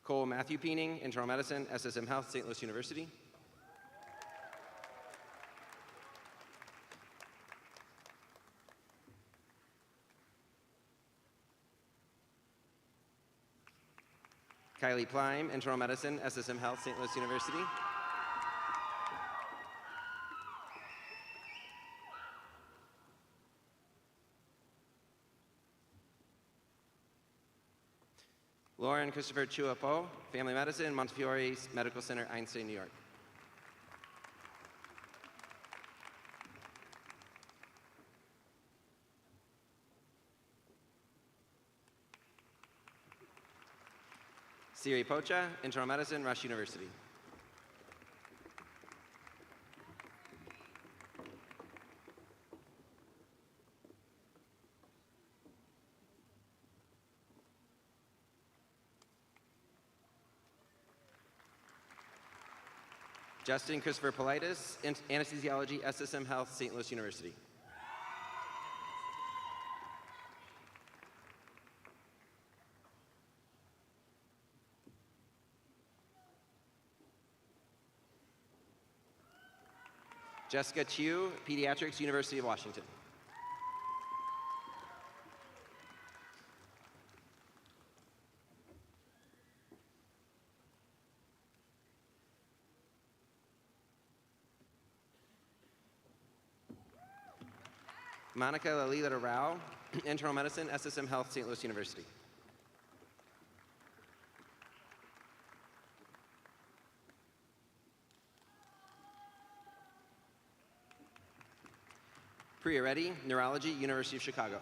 Cole Matthew Peening, Internal Medicine, SSM Health, St. Louis University. Kylie Plime, Internal Medicine, SSM Health, St. Louis University. Lauren Christopher Chuapo, Family Medicine, Montefiore Medical Center, Einstein, New York. Siri Pocha, Internal Medicine, Rush University. Justin Christopher Politis, Anesthesiology, SSM Health, St. Louis University. Jessica Chiu, Pediatrics, University of Washington. Monica Lalila Rao, Internal Medicine, SSM Health, St. Louis University. Priya Reddy, Neurology, University of Chicago.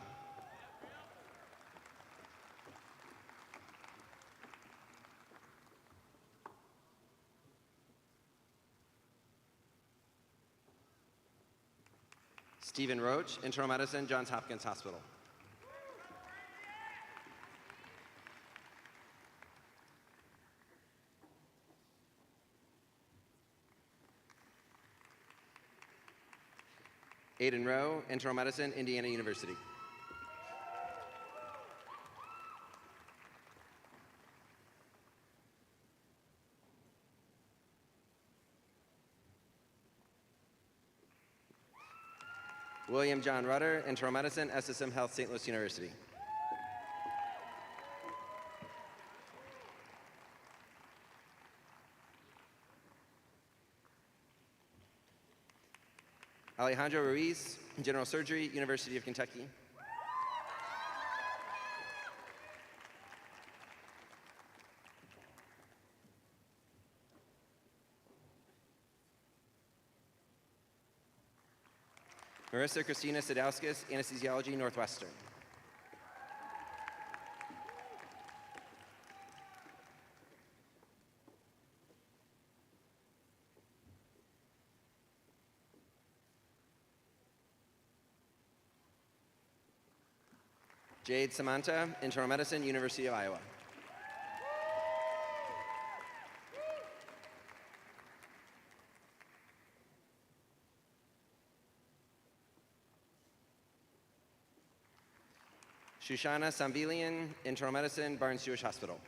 Stephen Roach, Internal Medicine, Johns Hopkins Hospital. Aiden Rowe, Internal Medicine, Indiana University. William John Rudder, Internal Medicine, SSM Health, St. Louis University. Alejandro Ruiz, General Surgery, University of Kentucky. Marissa Christina Sadowskis, Anesthesiology, Northwestern. Jade Samanta, Internal Medicine, University of Iowa. Shushana Sambilian, Internal Medicine, Barnes Jewish Hospital.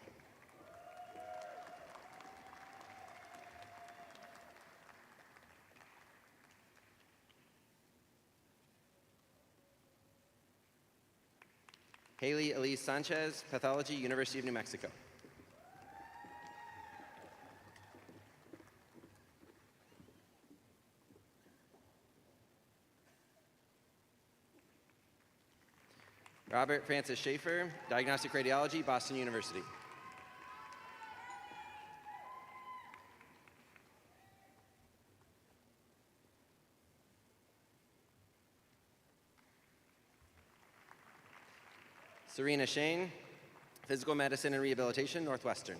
Haley Elise Sanchez, Pathology, University of New Mexico. Robert Francis Schaefer, Diagnostic Radiology, Boston University. Serena Shane, Physical Medicine and Rehabilitation, Northwestern.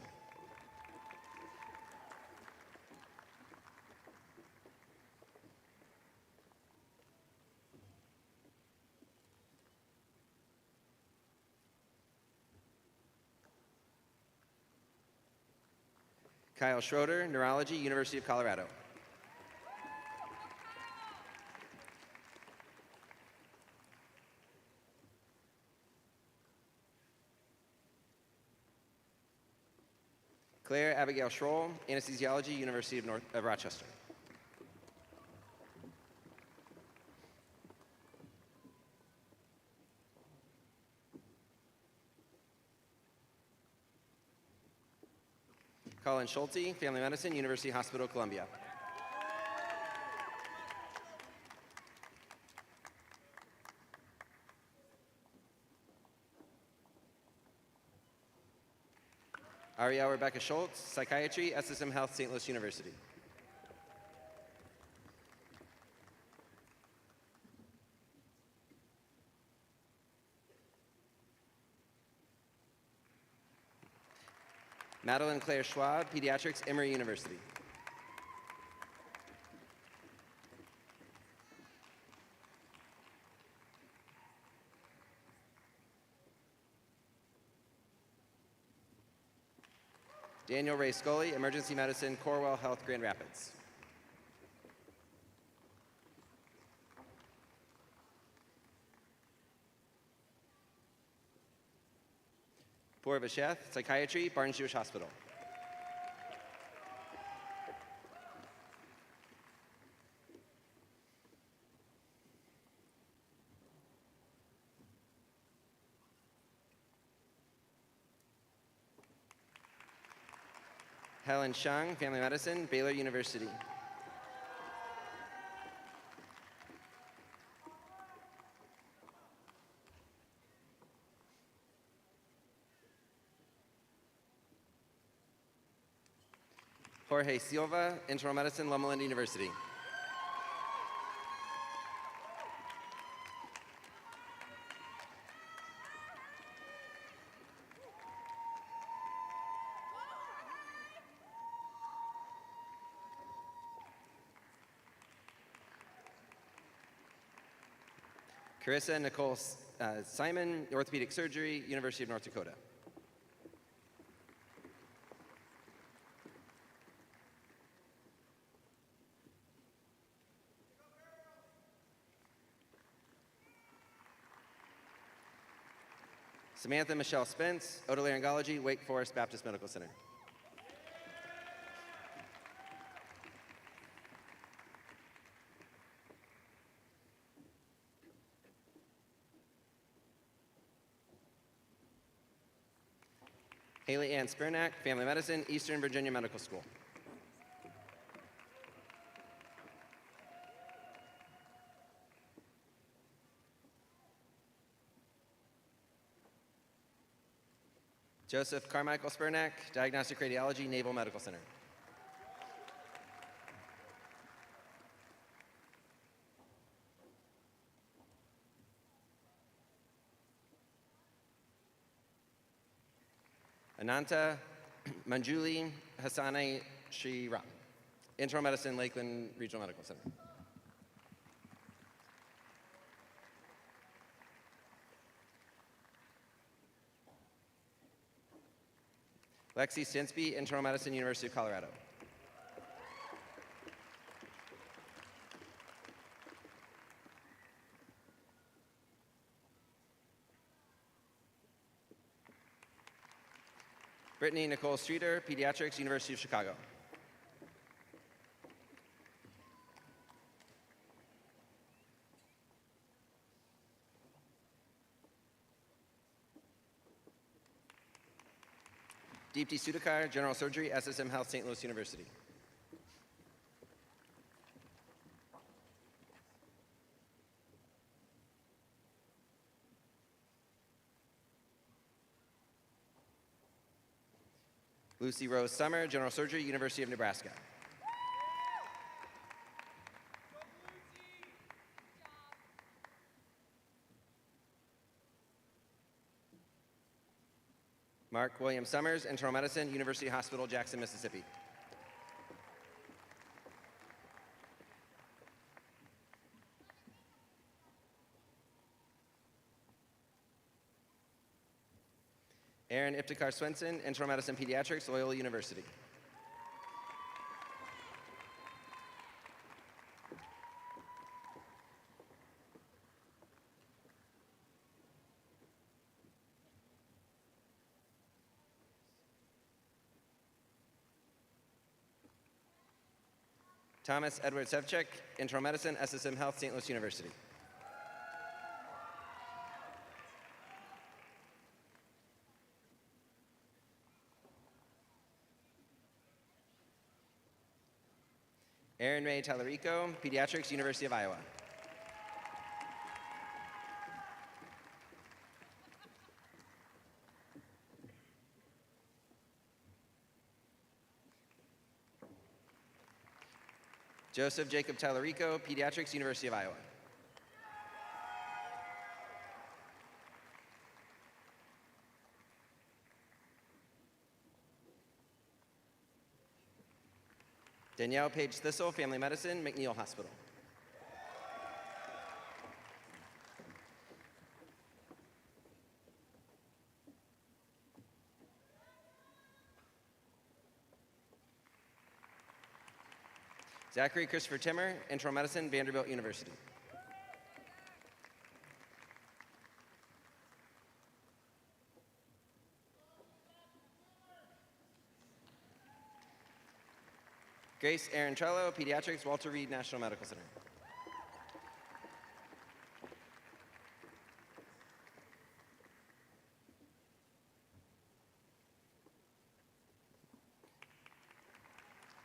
Kyle Schroeder, Neurology, University of Colorado. Claire Abigail Schroll, Anesthesiology, University of Rochester. Colin Schulte, Family Medicine, University Hospital, Columbia. Ariel Rebecca Schultz, Psychiatry, SSM Health, St. Louis University. Madeline Claire Schwab, Pediatrics, Emory University. Daniel Ray Scully, Emergency Medicine, Corewell Health, Grand Rapids. Poor Vasheth, Psychiatry, Barnes Jewish Hospital. Helen Shang, Family Medicine, Baylor University. Jorge Silva, Internal Medicine, Loma Linda University. Carissa Nicole Simon, Orthopedic Surgery, University of North Dakota. Samantha Michelle Spence, Otolaryngology, Wake Forest Baptist Medical Center. Haley Ann Spernak, Family Medicine, Eastern Virginia Medical School. Joseph Carmichael Spernak, Diagnostic Radiology, Naval Medical Center. Ananta Manjuli Hassani Shriram, Internal Medicine, Lakeland Regional Medical Center. Lexi Stinsby, Internal Medicine, University of Colorado. Brittany Nicole Streeter, Pediatrics, University of Chicago. Deepti Sudhakar, General Surgery, SSM Health, St. Louis University. Lucy Rose Summer, General Surgery, University of Nebraska. Mark William Summers, Internal Medicine, University Hospital, Jackson, Mississippi. Aaron Iptikar Swenson, Internal Medicine, Pediatrics, Loyola University. Thomas Edward Sevchik, Internal Medicine, SSM Health, St. Louis University. Erin May Tallarico, Pediatrics, University of Iowa. Joseph Jacob Tallarico, Pediatrics, University of Iowa. Danielle Page Thistle, Family Medicine, McNeil Hospital. Zachary Christopher Timmer, Internal Medicine, Vanderbilt University. Grace Aaron Trello, Pediatrics, Walter Reed National Medical Center.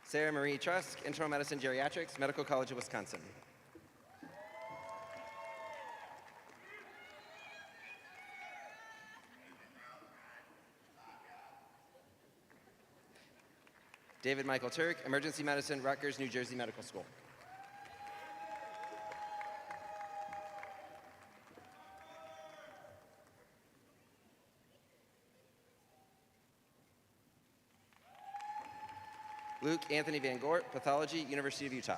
Sarah Marie Trusk, Internal Medicine Geriatrics, Medical College of Wisconsin. David Michael Turk, Emergency Medicine, Rutgers, New Jersey Medical School. Luke Anthony Van Gort, Pathology, University of Utah.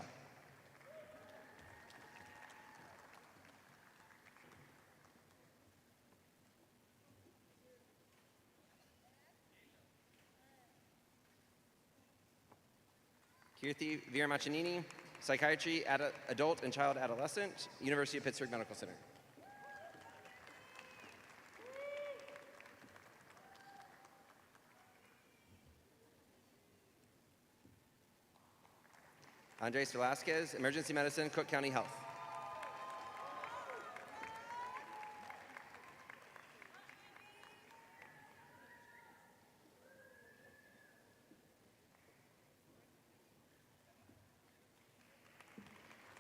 Kirthi Veeramachanini, Psychiatry, Adult and Child Adolescent, University of Pittsburgh Medical Center. Andres Velasquez, Emergency Medicine, Cook County Health.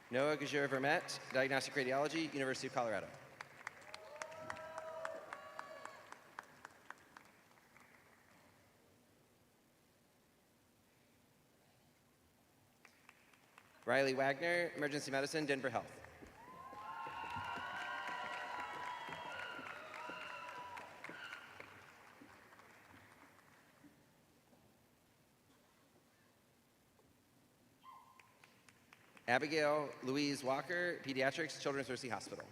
Noah Gajur Vermette, Diagnostic Radiology, University of Colorado. Riley Wagner, Emergency Medicine, Denver Health. Abigail Louise Walker, Pediatrics, Children's Mercy Hospital.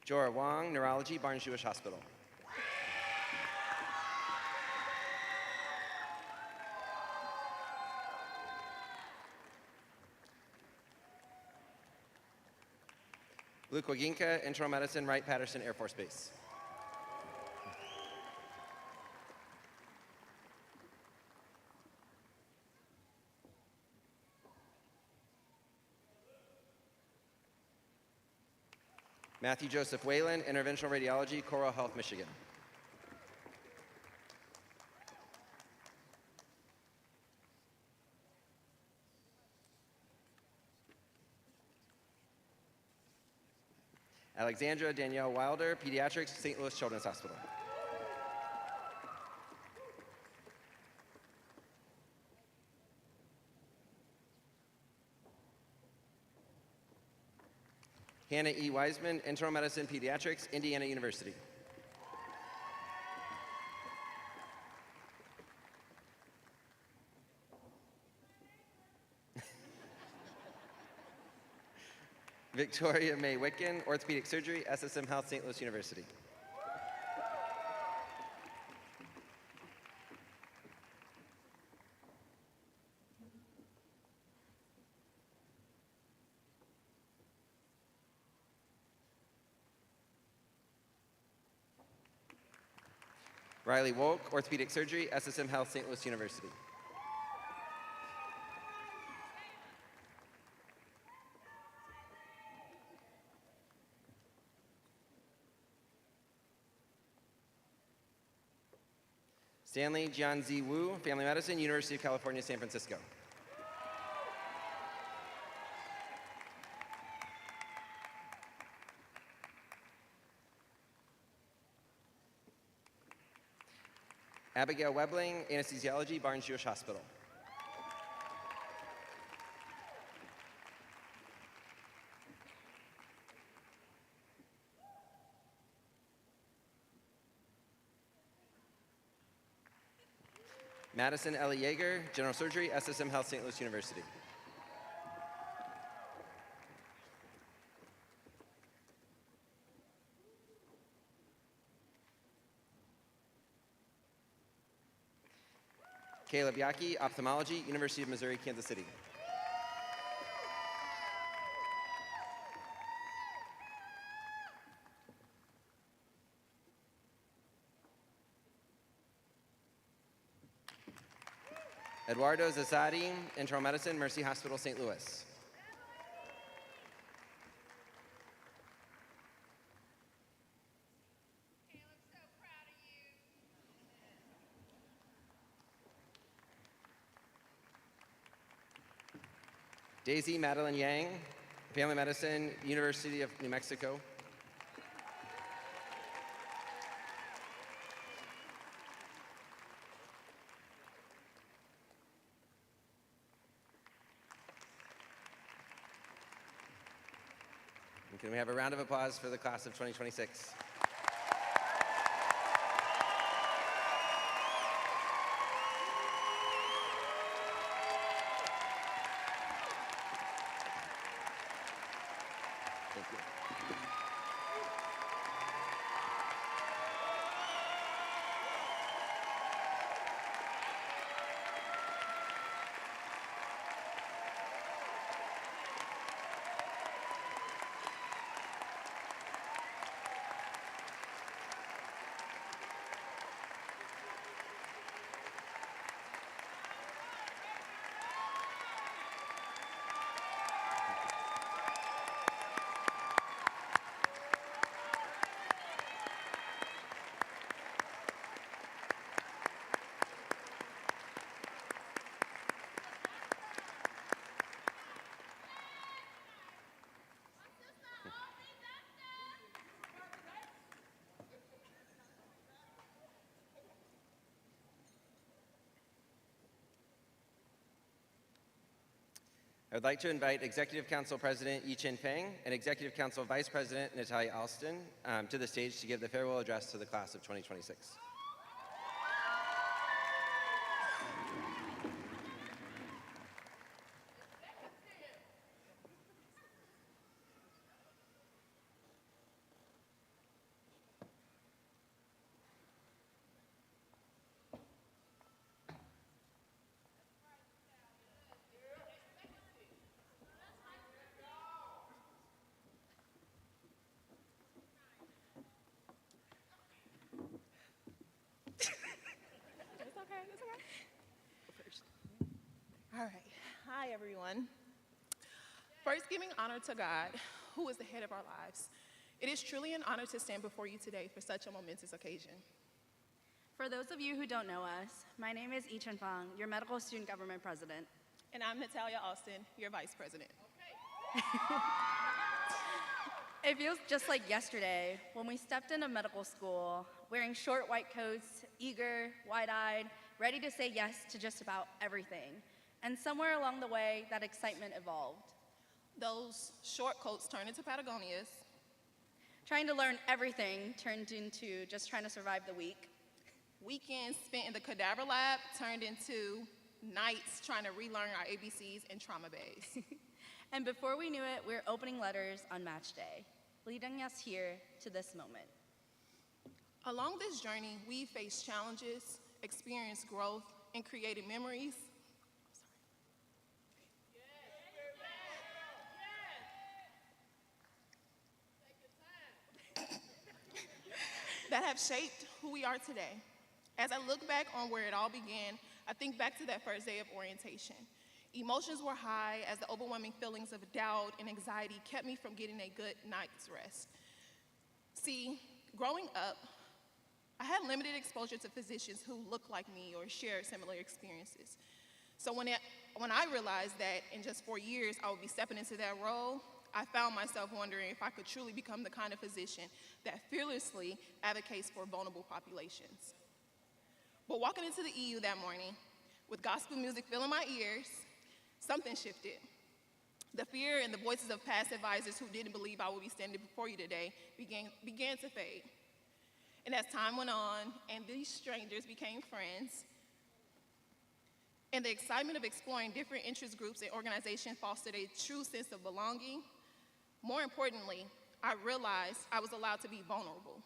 Jorah Wong, Neurology, Barnes Jewish Hospital. Luke Waginka, Internal Medicine, Wright-Patterson Air Force Base. Matthew Joseph Whalen, Interventional Radiology, Coral Health, Michigan. Alexandra Danielle Wilder, Pediatrics, St. Louis Children's Hospital. Hannah E. Wiseman, Internal Medicine, Pediatrics, Indiana University. Victoria May Wicken, Orthopedic Surgery, SSM Health, St. Louis University. Riley Wolk, Orthopedic Surgery, SSM Health, St. Louis University. Stanley Jianzi Wu, Family Medicine, University of California, San Francisco. Abigail Webling, Anesthesiology, Barnes-Jewish Hospital. Madison Ellie Yeager, General Surgery, SSM Health, St. Louis University. Caleb Yaki, Ophthalmology, University of Missouri, Kansas City. Eduardo Zazzadi, Internal Medicine, Mercy Hospital, St. Louis. Daisy Madeline Yang, Family Medicine, University of New Mexico. And can we have a round of applause for the class of 2026? Thank you. I would like to invite Executive Council President Yi-Chin Feng and Executive Council Vice President Natalia Alston to the stage to give the farewell address to the class of 2026. All right. Hi, everyone. First, giving honor to God, who is the head of our lives. It is truly an honor to stand before you today for such a momentous occasion. For those of you who don't know us, my name is Yi-Chin Feng, your medical student government president. And I'm Natalia Alston, your vice president. It feels just like yesterday when we stepped into medical school, wearing short white coats, eager, wide-eyed, ready to say yes to just about everything. And somewhere along the way, that excitement evolved. Those short coats turned into Patagonias. Trying to learn everything turned into just trying to survive the week. Weekends spent in the cadaver lab turned into nights trying to relearn our ABCs and trauma bays. And before we knew it, we were opening letters on match day, leading us here to this moment. Along this journey, we faced challenges, experienced growth, and created memories that have shaped who we are today. As I look back on where it all began, I think back to that first day of orientation. Emotions were high as the overwhelming feelings of doubt and anxiety kept me from getting a good night's rest. See, growing up, I had limited exposure to physicians who looked like me or shared similar experiences. So when I realized that in just 4 years I would be stepping into that role, I found myself wondering if I could truly become the kind of physician that fearlessly advocates for vulnerable populations. But walking into the EU that morning, with gospel music filling my ears, something shifted. The fear and the voices of past advisors who didn't believe I would be standing before you today began to fade. And as time went on, and these strangers became friends, and the excitement of exploring different interest groups and organizations fostered a true sense of belonging, more importantly, I realized I was allowed to be vulnerable.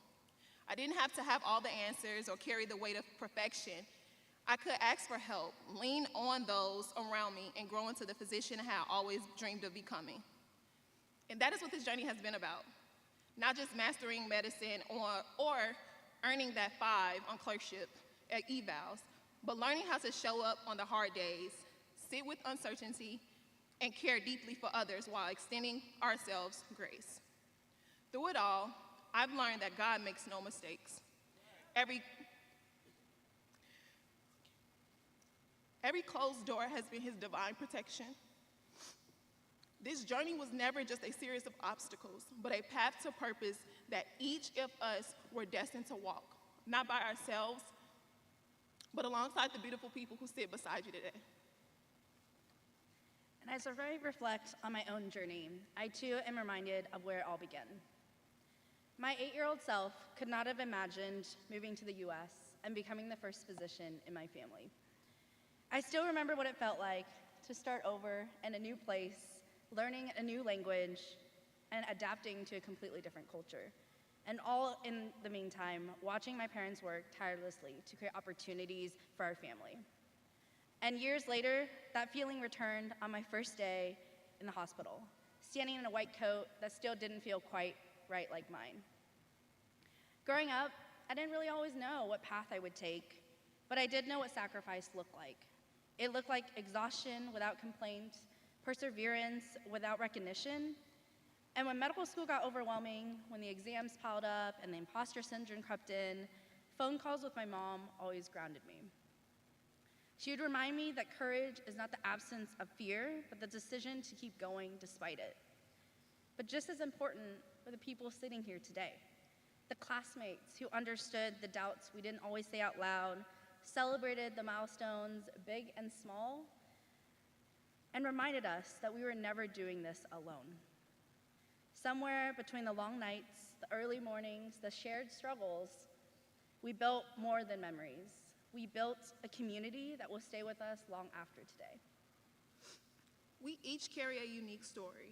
I didn't have to have all the answers or carry the weight of perfection. I could ask for help, lean on those around me, and grow into the physician I had always dreamed of becoming. And that is what this journey has been about. Not just mastering medicine or earning that 5 on clerkship at evals, but learning how to show up on the hard days, sit with uncertainty, and care deeply for others while extending ourselves grace. Through it all, I've learned that God makes no mistakes. Every closed door has been his divine protection. This journey was never just a series of obstacles, but a path to purpose that each of us were destined to walk, not by ourselves, but alongside the beautiful people who sit beside you today. And as I reflect on my own journey, I too am reminded of where it all began. My 8-year-old self could not have imagined moving to the US and becoming the first physician in my family. I still remember what it felt like to start over in a new place, learning a new language, and adapting to a completely different culture. And all in the meantime, watching my parents work tirelessly to create opportunities for our family. And years later, that feeling returned on my first day in the hospital, standing in a white coat that still didn't feel quite right like mine. Growing up, I didn't really always know what path I would take, but I did know what sacrifice looked like. It looked like exhaustion without complaint, perseverance without recognition. And when medical school got overwhelming, when the exams piled up and the imposter syndrome crept in, phone calls with my mom always grounded me. She would remind me that courage is not the absence of fear, but the decision to keep going despite it. But just as important were the people sitting here today, the classmates who understood the doubts we didn't always say out loud, celebrated the milestones, big and small, and reminded us that we were never doing this alone. Somewhere between the long nights, the early mornings, the shared struggles, we built more than memories. We built a community that will stay with us long after today. We each carry a unique story,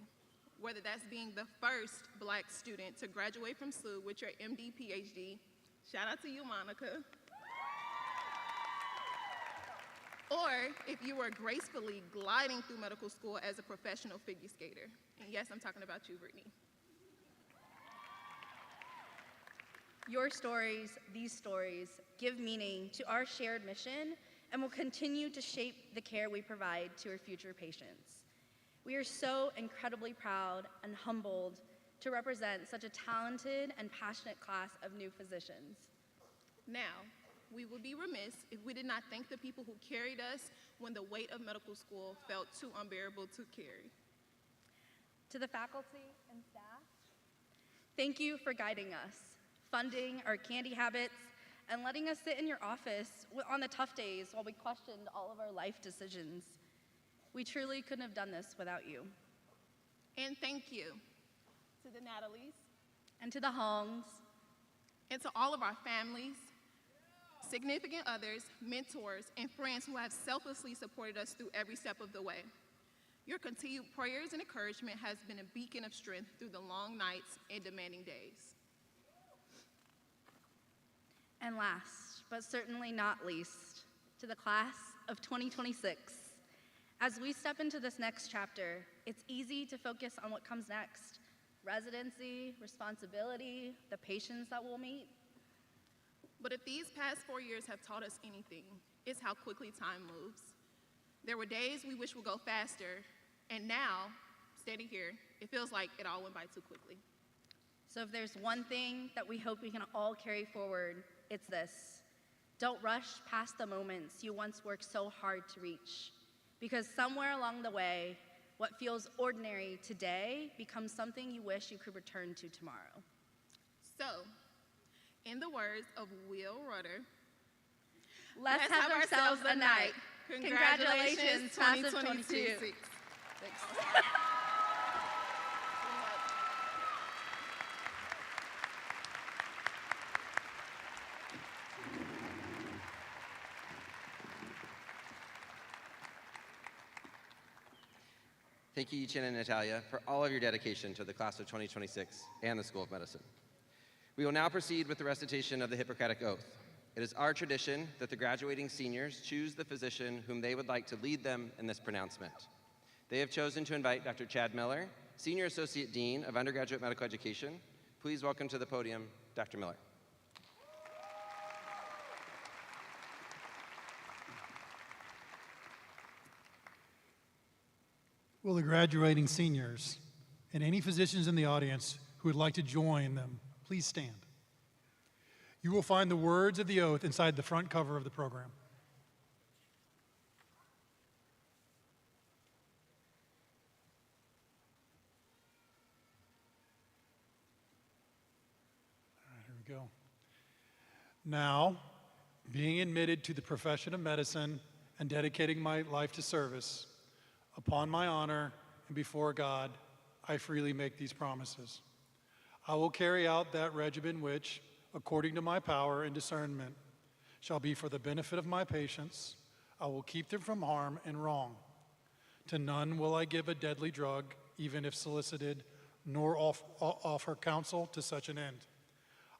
whether that's being the first Black student to graduate from SLU with your MD, PhD, shout out to you, Monica, or if you were gracefully gliding through medical school as a professional figure skater. And yes, I'm talking about you, Brittany. Your stories, these stories, give meaning to our shared mission and will continue to shape the care we provide to our future patients. We are so incredibly proud and humbled to represent such a talented and passionate class of new physicians. Now, we would be remiss if we did not thank the people who carried us when the weight of medical school felt too unbearable to carry. To the faculty and staff, thank you for guiding us, funding our candy habits, and letting us sit in your office on the tough days while we questioned all of our life decisions. We truly couldn't have done this without you. And thank you to the Natalies, And to the Hongs, and to all of our families, significant others, mentors, and friends who have selflessly supported us through every step of the way. Your continued prayers and encouragement has been a beacon of strength through the long nights and demanding days. and last, but certainly not least, to the class of 2026. As we step into this next chapter, it's easy to focus on what comes next: residency, responsibility, the patients that we'll meet. But if these past 4 years have taught us anything, it's how quickly time moves. There were days we wish would go faster, and now, standing here, it feels like it all went by too quickly. So if there's one thing that we hope we can all carry forward, it's this: don't rush past the moments you once worked so hard to reach, because somewhere along the way, what feels ordinary today becomes something you wish you could return to tomorrow. So, in the words of Will Rudder, Let's have ourselves a night. Congratulations, class of 22. Thanks. Thank you, Chen and Natalia, for all of your dedication to the class of 2026 and the School of Medicine. We will now proceed with the recitation of the Hippocratic Oath. It is our tradition that the graduating seniors choose the physician whom they would like to lead them in this pronouncement. They have chosen to invite Dr. Chad Miller, Senior Associate Dean of Undergraduate Medical Education. Please welcome to the podium, Dr. Miller. Will the graduating seniors and any physicians in the audience who would like to join them, please stand. You will find the words of the oath inside the front cover of the program. All right, here we go. Now, being admitted to the profession of medicine and dedicating my life to service, upon my honor and before God, I freely make these promises. I will carry out that regimen which, according to my power and discernment, shall be for the benefit of my patients. I will keep them from harm and wrong. To none will I give a deadly drug, even if solicited, nor offer counsel to such an end.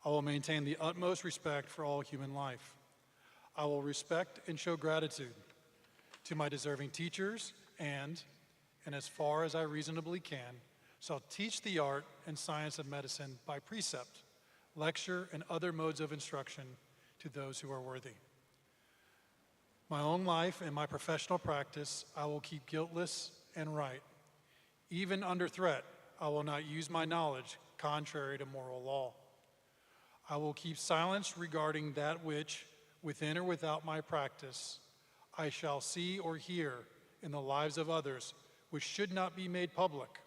I will maintain the utmost respect for all human life. I will respect and show gratitude to my deserving teachers and as far as I reasonably can, shall teach the art and science of medicine by precept, lecture, and other modes of instruction to those who are worthy. My own life and my professional practice I will keep guiltless and right. Even under threat, I will not use my knowledge contrary to moral law. I will keep silence regarding that which, within or without my practice, I shall see or hear in the lives of others which should not be made public,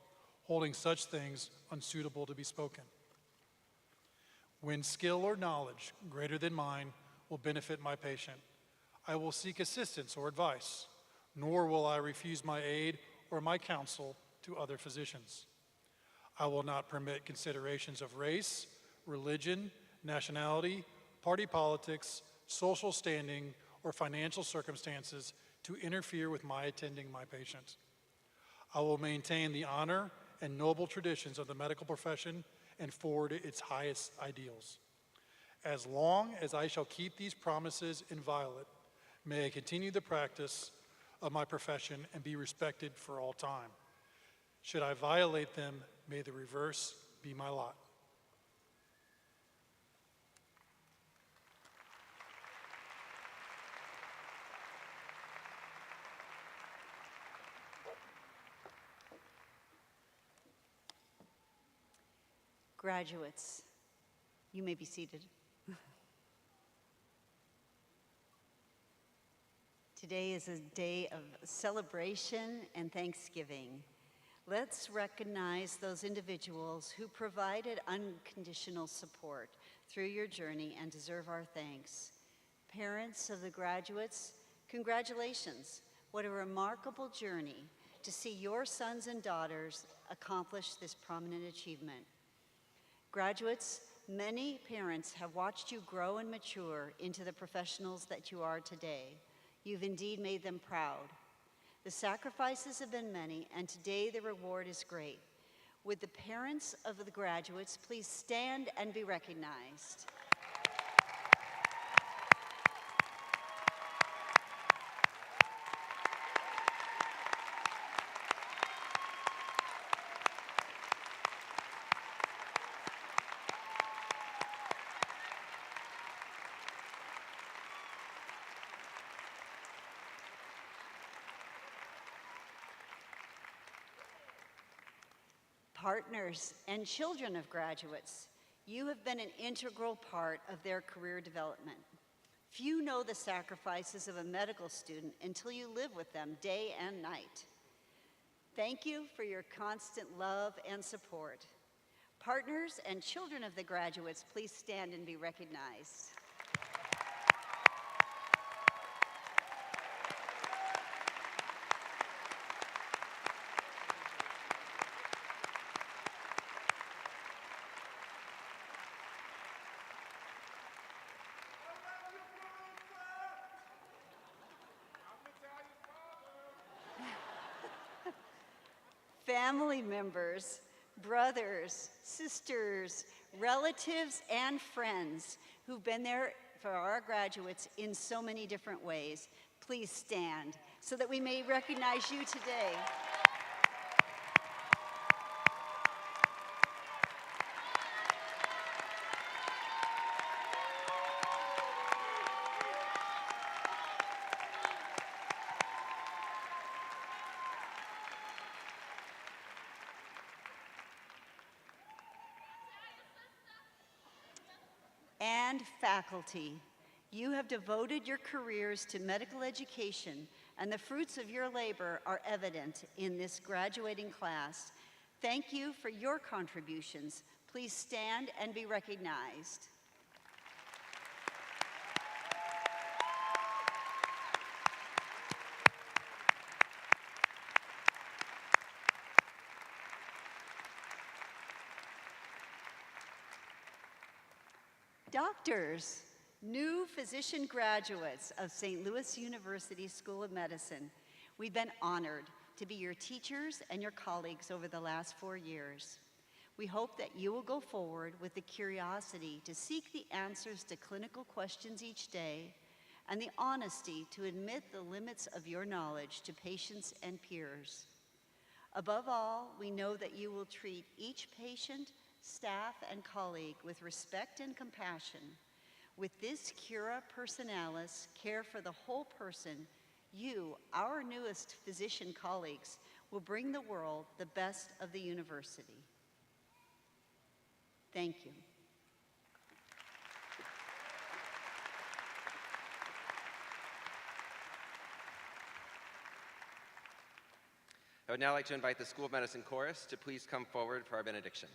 holding such things unsuitable to be spoken. When skill or knowledge greater than mine will benefit my patient, I will seek assistance or advice, nor will I refuse my aid or my counsel to other physicians. I will not permit considerations of race, religion, nationality, party politics, social standing, or financial circumstances to interfere with my attending my patient. I will maintain the honor and noble traditions of the medical profession and forward its highest ideals. As long as I shall keep these promises inviolate, may I continue the practice of my profession and be respected for all time. Should I violate them, may the reverse be my lot. Graduates, you may be seated. Today is a day of celebration and thanksgiving. Let's recognize those individuals who provided unconditional support through your journey and deserve our thanks. Parents of the graduates, congratulations. What a remarkable journey to see your sons and daughters accomplish this prominent achievement. Graduates, many parents have watched you grow and mature into the professionals that you are today. You've indeed made them proud. The sacrifices have been many, and today the reward is great. Would the parents of the graduates please stand and be recognized? Partners and children of graduates, you have been an integral part of their career development. Few know the sacrifices of a medical student until you live with them day and night. Thank you for your constant love and support. Partners and children of the graduates, please stand and be recognized. family members, brothers, sisters, relatives, and friends who've been there for our graduates in so many different ways. Please stand so that we may recognize you today. And faculty, you have devoted your careers to medical education, and the fruits of your labor are evident in this graduating class. Thank you for your contributions. Please stand and be recognized. Doctors, new physician graduates of St. Louis University School of Medicine, we've been honored to be your teachers and your colleagues over the last 4 years. We hope that you will go forward with the curiosity to seek the answers to clinical questions each day and the honesty to admit the limits of your knowledge to patients and peers. Above all, we know that you will treat each patient, staff, and colleague with respect and compassion. With this cura personalis, care for the whole person, you, our newest physician colleagues, will bring the world the best of the university. Thank you. I would now like to invite the School of Medicine Chorus to please come forward for our benediction.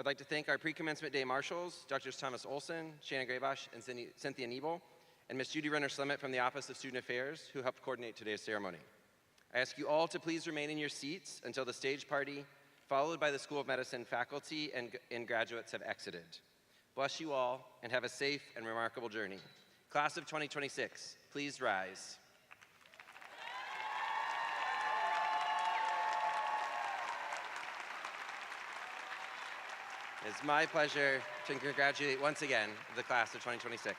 I'd like to thank our pre-commencement day marshals, Drs. Thomas Olson, Shannon Graybosch, and Cynthia Nebel, and Ms. Judy Renner-Slemmet from the Office of Student Affairs, who helped coordinate today's ceremony. I ask you all to please remain in your seats until the stage party, followed by the School of Medicine faculty and graduates have exited. Bless you all, and have a safe and remarkable journey. Class of 2026, please rise. It's my pleasure to congratulate once again the class of 2026.